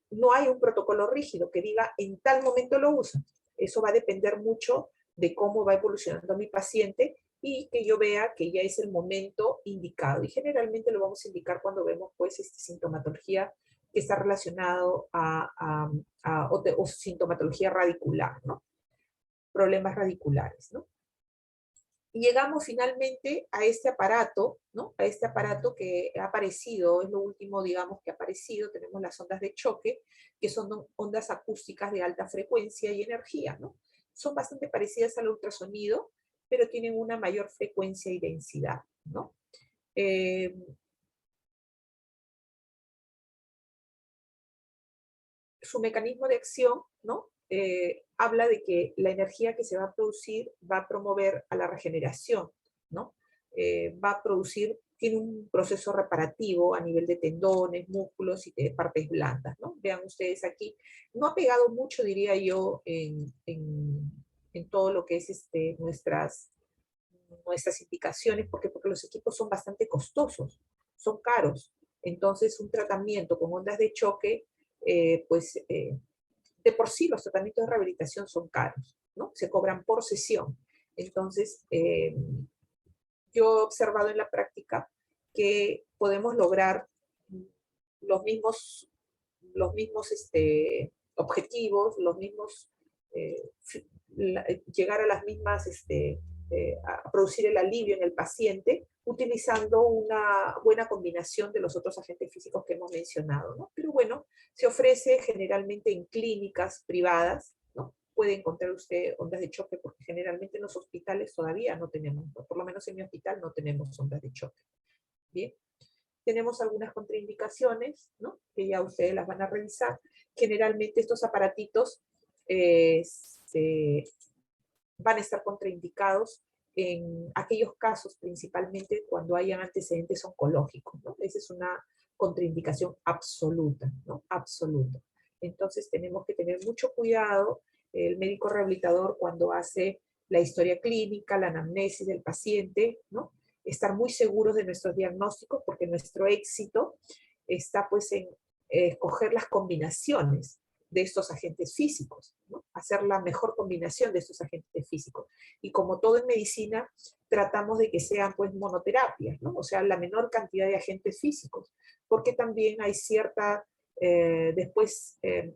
no hay un protocolo rígido que diga en tal momento lo uso. Eso va a depender mucho de cómo va evolucionando mi paciente y que yo vea que ya es el momento indicado. Y generalmente lo vamos a indicar cuando vemos pues sintomatología que está relacionado o sintomatología radicular, ¿no? Problemas radiculares, ¿no? Y llegamos finalmente a este aparato, ¿no? A este aparato que ha aparecido, es lo último, digamos, que ha aparecido. Tenemos las ondas de choque, que son ondas acústicas de alta frecuencia y energía, ¿no? Son bastante parecidas al ultrasonido, pero tienen una mayor frecuencia y densidad, ¿no? Su mecanismo de acción, ¿no? Habla de que la energía que se va a producir va a promover a la regeneración, ¿no? Va a producir, tiene un proceso reparativo a nivel de tendones, músculos y de partes blandas, ¿no? Vean ustedes aquí, no ha pegado mucho, diría yo, en todo lo que es nuestras indicaciones, porque los equipos son bastante costosos, son caros. Entonces, un tratamiento con ondas de choque, de por sí los tratamientos de rehabilitación son caros, ¿no? Se cobran por sesión. Entonces, yo he observado en la práctica que podemos lograr los mismos objetivos, los mismos, llegar a las mismas, a producir el alivio en el paciente, utilizando una buena combinación de los otros agentes físicos que hemos mencionado, ¿no? Pero bueno, se ofrece generalmente en clínicas privadas, ¿no? Puede encontrar usted ondas de choque, porque generalmente en los hospitales todavía no tenemos, por lo menos en mi hospital no tenemos ondas de choque. Bien. Tenemos algunas contraindicaciones, ¿no? Que ya ustedes las van a revisar. Generalmente estos aparatitos van a estar contraindicados en aquellos casos, principalmente cuando hayan antecedentes oncológicos, ¿no? Esa es una contraindicación absoluta, ¿no? Absoluta. Entonces tenemos que tener mucho cuidado el médico rehabilitador cuando hace la historia clínica, la anamnesis del paciente, ¿no? Estar muy seguros de nuestros diagnósticos, porque nuestro éxito está pues en escoger las combinaciones de estos agentes físicos, ¿no? Hacer la mejor combinación de estos agentes físicos. Y como todo en medicina, tratamos de que sean pues monoterapias, ¿no? O sea, la menor cantidad de agentes físicos, porque también hay cierta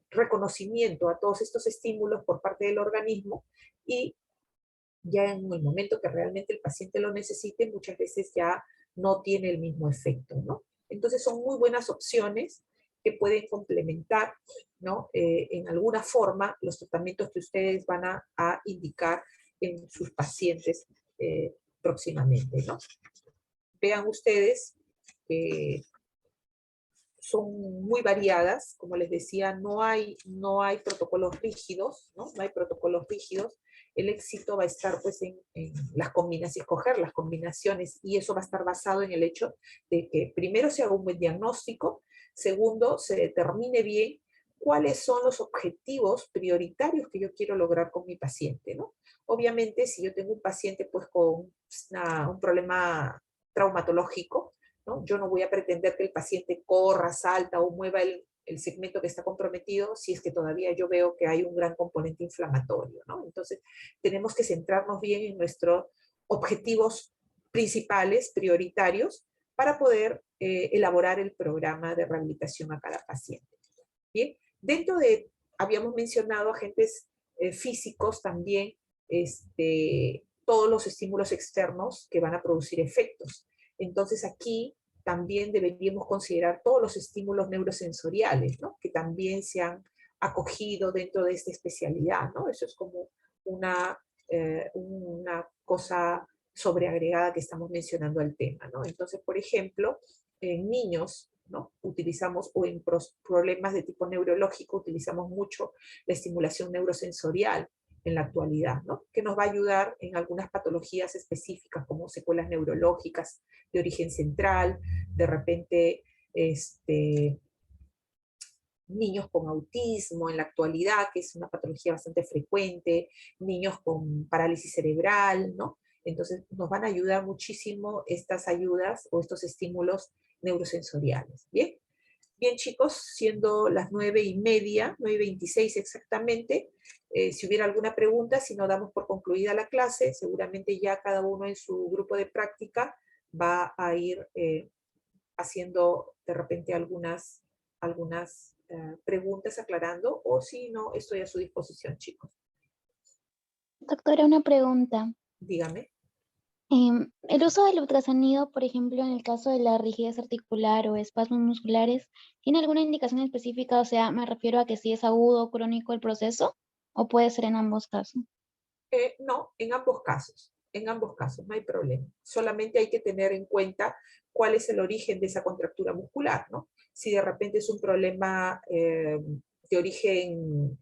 reconocimiento a todos estos estímulos por parte del organismo, y ya en el momento que realmente el paciente lo necesite, muchas veces ya no tiene el mismo efecto, ¿no? Entonces son muy buenas opciones que pueden complementar, ¿no? En alguna forma los tratamientos que ustedes van a indicar en sus pacientes próximamente, ¿no? Vean ustedes que son muy variadas, como les decía, no hay protocolos rígidos, ¿no? No hay protocolos rígidos. el éxito va a estar pues en las combinaciones, escoger las combinaciones, y eso va a estar basado en el hecho de que primero se haga un buen diagnóstico, segundo, se determine bien cuáles son los objetivos prioritarios que yo quiero lograr con mi paciente, ¿no? Obviamente, si yo tengo un paciente pues con un problema traumatológico, ¿no? Yo no voy a pretender que el paciente corra, salta o mueva el segmento que está comprometido si es que todavía yo veo que hay un gran componente inflamatorio, ¿no? Entonces, tenemos que centrarnos bien en nuestros objetivos principales, prioritarios, para poder elaborar el programa de rehabilitación a cada paciente. Bien, dentro de, habíamos mencionado agentes físicos también, todos los estímulos externos que van a producir efectos. Entonces aquí también deberíamos considerar todos los estímulos neurosensoriales, ¿no? Que también se han acogido dentro de esta especialidad, ¿no? Eso es como una cosa sobreagregada que estamos mencionando al tema, ¿no? Entonces, por ejemplo, en niños, ¿no? Utilizamos, o en problemas de tipo neurológico, utilizamos mucho la estimulación neurosensorial en la actualidad, ¿no? Que nos va a ayudar en algunas patologías específicas como secuelas neurológicas de origen central, de repente niños con autismo en la actualidad, que es una patología bastante frecuente, niños con parálisis cerebral, ¿no? Entonces nos van a ayudar muchísimo estas ayudas o estos estímulos neurosensoriales, ¿bien? Bien, chicos, siendo las 9:30, 9:26 exactamente, si hubiera alguna pregunta, si no damos por concluida la clase, seguramente ya cada uno en su grupo de práctica va a ir haciendo de repente algunas preguntas, aclarando, o si no, estoy a su disposición, chicos. Doctora, una pregunta. Dígame. El uso del ultrasonido, por ejemplo, en el caso de la rigidez articular o espasmos musculares, ¿tiene alguna indicación específica? O sea, me refiero a que si es agudo o crónico el proceso, o puede ser en ambos casos. No, en ambos casos, no hay problema. Solamente hay que tener en cuenta cuál es el origen de esa contractura muscular, ¿no? Si de repente es un problema de origen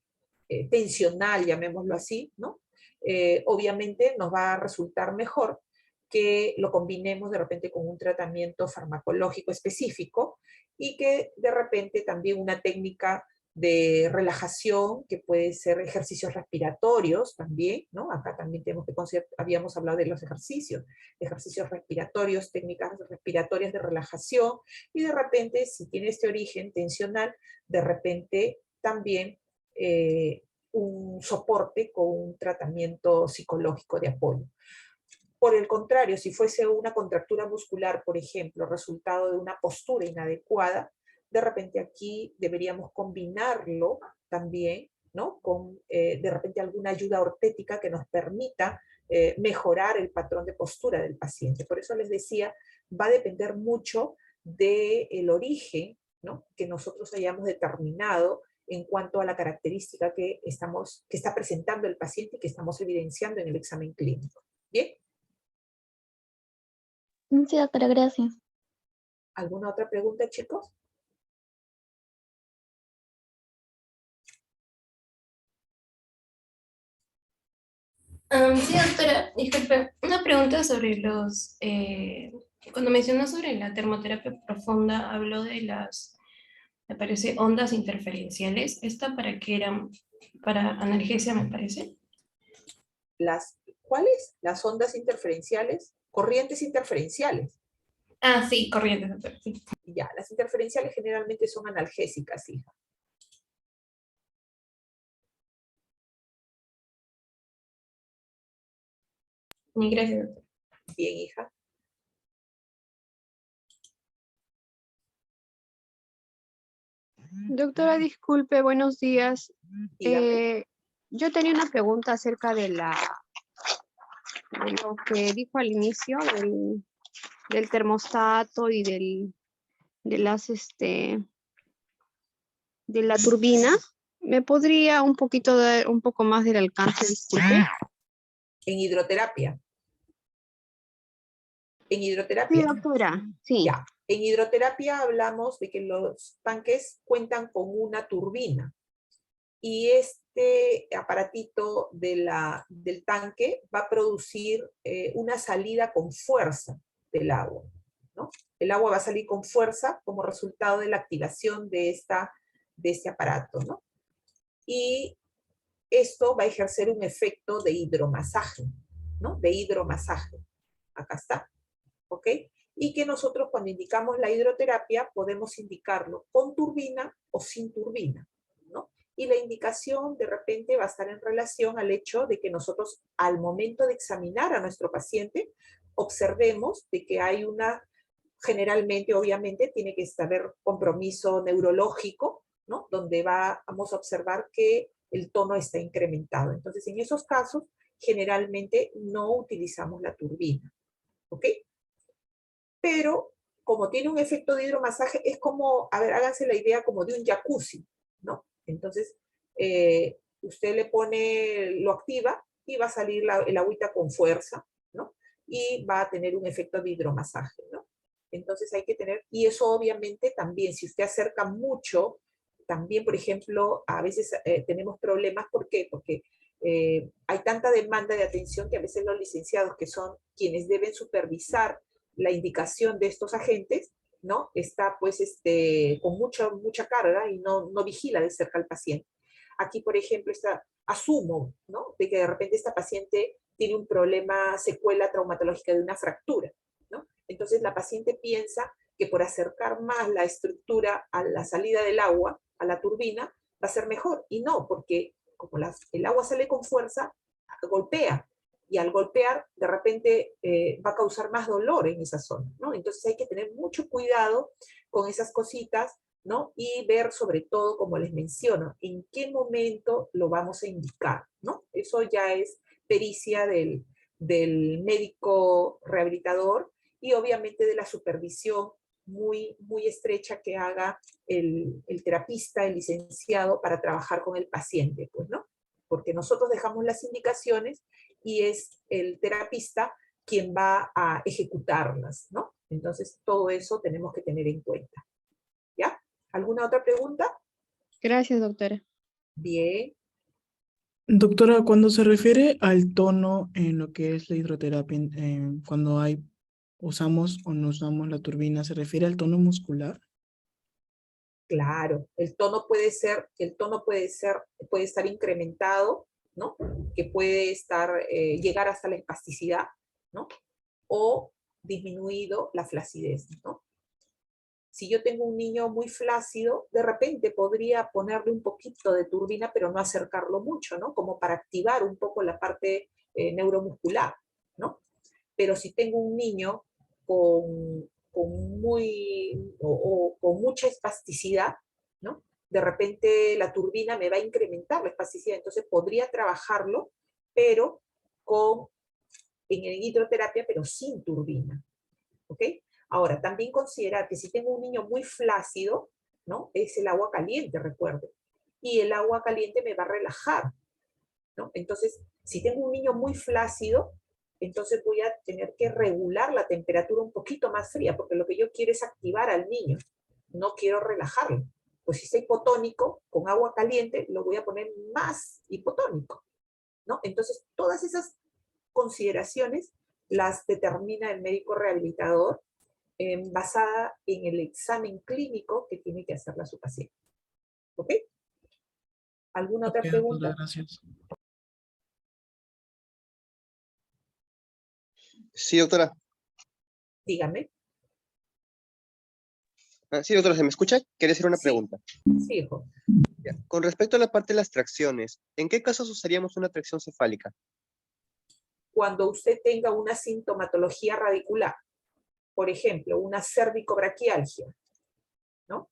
tensional, llamémoslo así, ¿no? Obviamente nos va a resultar mejor que lo combinemos de repente con un tratamiento farmacológico específico y que de repente también una técnica de relajación, que puede ser ejercicios respiratorios también, ¿no? Acá también tenemos que considerar, habíamos hablado de los ejercicios respiratorios, técnicas respiratorias de relajación, y de repente, si tiene este origen tensional, de repente también un soporte con un tratamiento psicológico de apoyo. Por el contrario, si fuese una contractura muscular, por ejemplo, resultado de una postura inadecuada, de repente aquí deberíamos combinarlo también, ¿no? Con de repente alguna ayuda ortética que nos permita mejorar el patrón de postura del paciente. Por eso les decía, va a depender mucho del origen, ¿no? Que nosotros hayamos determinado en cuanto a la característica que está presentando el paciente y que estamos evidenciando en el examen clínico. ¿Bien? Sí, doctora, gracias. ¿Alguna otra pregunta, chicos? Sí, doctora, disculpe, una pregunta sobre cuando mencionó sobre la termoterapia profunda, habló de me parece, ondas interferenciales. ¿Esta para qué eran? Para analgesia, me parece. ¿Cuáles? Las ondas interferenciales, corrientes interferenciales. Ah, sí, corrientes, doctora, sí. Ya, las interferenciales generalmente son analgésicas, hija. Gracias, doctora. Bien, hija. Doctora, disculpe, buenos días. Dígame. Yo tenía una pregunta acerca de lo que dijo al inicio del termostato y de la turbina. ¿Me podría un poquito dar un poco más del alcance? Disculpe. En hidroterapia. En Sí, hidroterapia. doctora, sí. Ya. En hidroterapia hablamos de que los tanques cuentan con una turbina. y este aparatito del tanque va a producir una salida con fuerza del agua, ¿no? El agua va a salir con fuerza como resultado de la activación de este aparato, ¿no? Y esto va a ejercer un efecto de hidromasaje, ¿no? De hidromasaje. Acá está, ¿ok? Y que nosotros cuando indicamos la hidroterapia podemos indicarlo con turbina o sin turbina, ¿no? Y la indicación de repente va a estar en relación al hecho de que nosotros al momento de examinar a nuestro paciente observemos de que hay generalmente, obviamente, tiene que haber compromiso neurológico, ¿no? Donde vamos a observar que el tono está incrementado. Entonces, en esos casos, generalmente no utilizamos la turbina, ¿ok? Pero, como tiene un efecto de hidromasaje, es como, a ver, háganse la idea como de un jacuzzi, ¿no? Entonces, usted le pone, lo activa y va a salir el agüita con fuerza, ¿no? Y va a tener un efecto de hidromasaje, ¿no? Entonces hay que tener, y eso obviamente también, si usted acerca mucho, también, por ejemplo, a veces tenemos problemas, ¿por qué? Porque hay tanta demanda de atención que a veces los licenciados, que son quienes deben supervisar la indicación de estos agentes, ¿no? Está pues con mucha carga y no vigila de cerca al paciente. Aquí, por ejemplo, asumo, ¿no? De que de repente esta paciente tiene un problema, secuela traumatológica de una fractura, ¿no? Entonces la paciente piensa que por acercar más la estructura a la salida del agua, a la turbina, va a ser mejor. Y no, porque como el agua sale con fuerza, golpea. Y al golpear, de repente va a causar más dolor en esa zona, ¿no? Entonces hay que tener mucho cuidado con esas cositas, ¿no? Y ver sobre todo, como les menciono, en qué momento lo vamos a indicar, ¿no? Eso ya es pericia del médico rehabilitador y obviamente de la supervisión muy estrecha que haga el terapista, el licenciado, para trabajar con el paciente, pues, ¿no? Porque nosotros dejamos las indicaciones y es el terapista quien va a ejecutarlas, ¿no? Entonces, todo eso tenemos que tener en cuenta. ¿Ya? ¿Alguna otra pregunta? Gracias, doctora. Bien. Doctora, cuando se refiere al tono en lo que es la hidroterapia, cuando usamos o no usamos la turbina, ¿se refiere al tono muscular? Claro, el tono puede estar incrementado, ¿no? Que puede llegar hasta la espasticidad, ¿no? O disminuido la flacidez, ¿no? Si yo tengo un niño muy flácido, de repente podría ponerle un poquito de turbina, pero no acercarlo mucho, ¿no? Como para activar un poco la parte neuromuscular, ¿no? Pero si tengo un niño con mucha espasticidad, ¿no? De repente la turbina me va a incrementar la espasticidad, entonces podría trabajarlo, pero en hidroterapia, pero sin turbina, ¿ok? Ahora, también considerar que si tengo un niño muy flácido, ¿no? Es el agua caliente, recuerden. Y el agua caliente me va a relajar, ¿no? Entonces, si tengo un niño muy flácido, entonces voy a tener que regular la temperatura un poquito más fría, porque lo que yo quiero es activar al niño, no quiero relajarlo. Pues si está hipotónico, con agua caliente, lo voy a poner más hipotónico, ¿no? Entonces, todas esas consideraciones las determina el médico rehabilitador basada en el examen clínico que tiene que hacerle a su paciente. ¿Ok? ¿Alguna otra Ok, pregunta? doctora, gracias. Sí, doctora. Dígame. Sí, doctora, ¿se me escucha? Quería hacer una Sí. pregunta. Sí, hijo. Ya. Con respecto a la parte de las tracciones, ¿en qué casos usaríamos una tracción cefálica? Cuando usted tenga una sintomatología radicular, por ejemplo, una cervicobraquialgia, ¿no?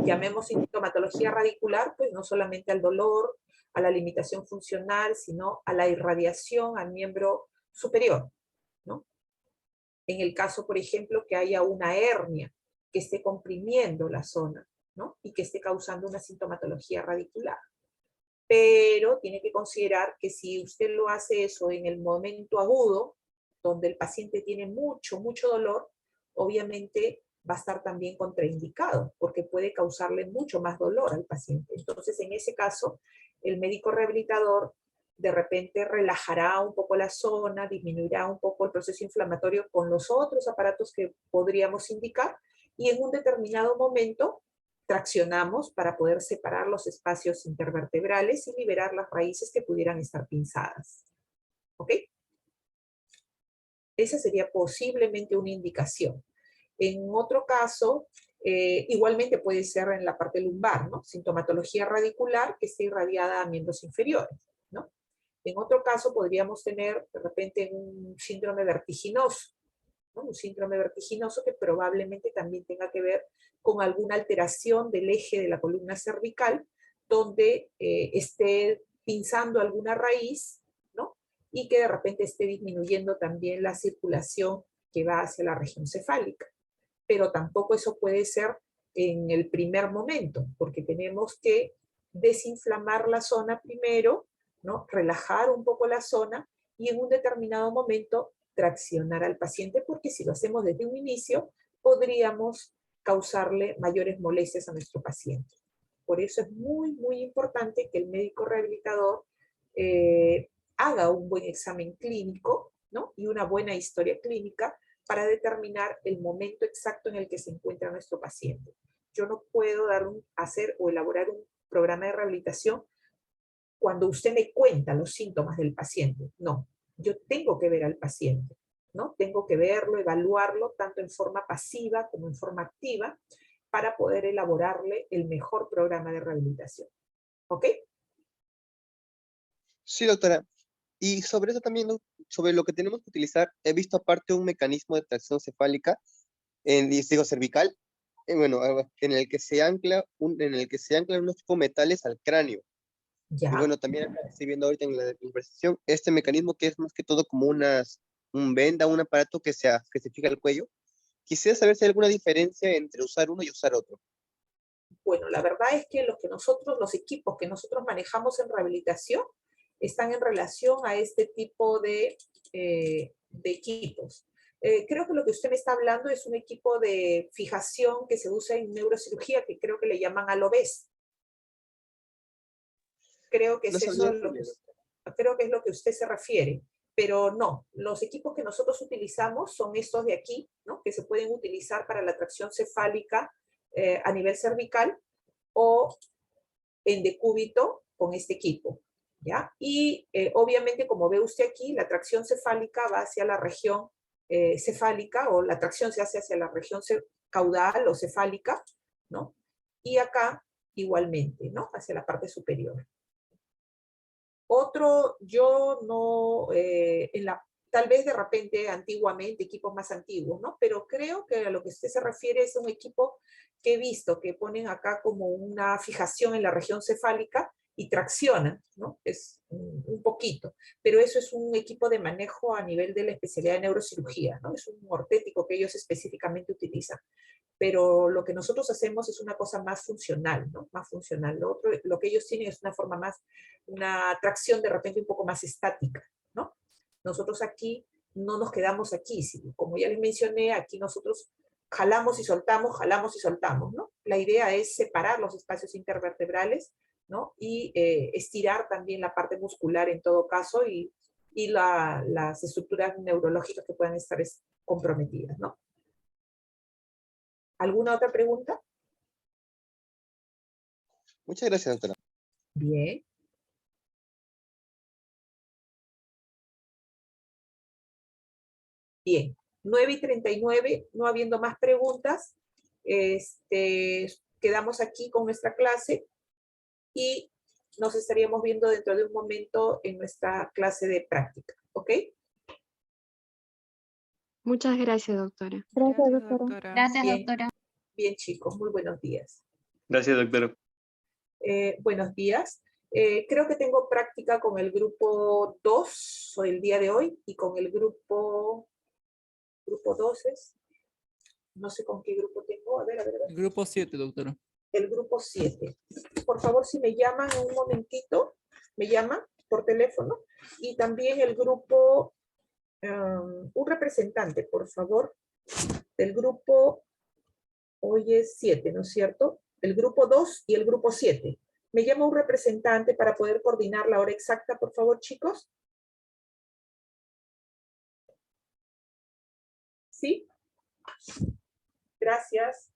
Llamemos sintomatología radicular, pues no solamente al dolor, a la limitación funcional, sino a la irradiación al miembro superior, ¿no? En el caso, por ejemplo, que haya una hernia que esté comprimiendo la zona, ¿no? Y que esté causando una sintomatología radicular. Pero tiene que considerar que si usted lo hace eso en el momento agudo, donde el paciente tiene mucho dolor, obviamente va a estar también contraindicado, porque puede causarle mucho más dolor al paciente. Entonces, en ese caso, el médico rehabilitador de repente relajará un poco la zona, disminuirá un poco el proceso inflamatorio con los otros aparatos que podríamos indicar, y en un determinado momento traccionamos para poder separar los espacios intervertebrales y liberar las raíces que pudieran estar pinzadas. ¿Ok? Esa sería posiblemente una indicación. En otro caso, igualmente puede ser en la parte lumbar, ¿no? Sintomatología radicular que esté irradiada a miembros inferiores, ¿no? En otro caso podríamos tener de repente un síndrome vertiginoso, ¿no? Un síndrome vertiginoso que probablemente también tenga que ver con alguna alteración del eje de la columna cervical, donde esté pinzando alguna raíz, ¿no? Y que de repente esté disminuyendo también la circulación que va hacia la región cefálica. Pero tampoco eso puede ser en el primer momento, porque tenemos que desinflamar la zona primero, ¿no? Relajar un poco la zona y en un determinado momento traccionar al paciente, porque si lo hacemos desde un inicio, podríamos causarle mayores molestias a nuestro paciente. Por eso es muy, muy importante que el médico rehabilitador haga un buen examen clínico, ¿no? Y una buena historia clínica para determinar el momento exacto en el que se encuentra nuestro paciente. Yo no puedo hacer o elaborar un programa de rehabilitación cuando usted me cuenta los síntomas del paciente. No, yo tengo que ver al paciente, ¿no? Tengo que verlo, evaluarlo, tanto en forma pasiva como en forma activa, para poder elaborarle el mejor programa de rehabilitación. ¿Ok? Sí, doctora. Y sobre eso también, sobre lo que tenemos que utilizar, he visto aparte un mecanismo de tracción cefálica, digo, cervical, bueno, en el que se ancla unos tipo metales al cráneo. Y Ya. bueno, también acá estoy viendo ahorita en la conversación este mecanismo que es más que todo como un venda, un aparato que se fija al cuello. Quisiera saber si hay alguna diferencia entre usar uno y usar otro. Bueno, la verdad es que los equipos que nosotros manejamos en rehabilitación están en relación a este tipo de equipos. Creo que lo que usted me está hablando es un equipo de fijación que se usa en neurocirugía, que creo que le llaman Aloves. Creo que No es sabría eso decirle. creo que es lo que usted se refiere. Pero no, los equipos que nosotros utilizamos son estos de aquí, ¿no? Que se pueden utilizar para la tracción cefálica a nivel cervical o en decúbito con este equipo, ¿ya? Y obviamente, como ve usted aquí, la tracción cefálica va hacia la región cefálica, o la tracción se hace hacia la región caudal o cefálica, ¿no? Y acá igualmente, ¿no? Hacia la parte superior. Otro, yo no, tal vez de repente antiguamente, equipos más antiguos, ¿no? Pero creo que a lo que usted se refiere es un equipo que he visto, que ponen acá como una fijación en la región cefálica y traccionan, ¿no? Es un poquito, pero eso es un equipo de manejo a nivel de la especialidad de neurocirugía, ¿no? Es un ortético que ellos específicamente utilizan. Pero lo que nosotros hacemos es una cosa más funcional, ¿no? Más funcional. Lo que ellos tienen es una forma más, una tracción de repente un poco más estática, ¿no? Nosotros aquí no nos quedamos aquí, como ya les mencioné, aquí nosotros jalamos y soltamos, ¿no? La idea es separar los espacios intervertebrales, ¿no? Y estirar también la parte muscular en todo caso y las estructuras neurológicas que puedan estar comprometidas, ¿no? ¿Alguna otra pregunta? Muchas gracias, doctora. Bien. Bien. 9:39, no habiendo más preguntas, quedamos aquí con nuestra clase y nos estaríamos viendo dentro de un momento en nuestra clase de práctica. ¿Ok? Muchas gracias, doctora. Gracias, Gracias, doctora. doctora. Gracias, Bien. doctora. Bien, chicos, muy buenos días. Gracias, doctora. Buenos días. Creo que tengo práctica con el grupo 2 el día de hoy y con el grupo 12. No sé con qué grupo tengo. A ver. Grupo 7, doctora. El grupo 7. Por favor, si me llaman en un momentito, me llaman por teléfono. Y también el grupo, un representante, por favor, del grupo Hoy es 7, ¿no es cierto? El grupo 2 y el grupo 7. ¿Me llama un representante para poder coordinar la hora exacta, por favor, chicos? ¿Sí? Gracias.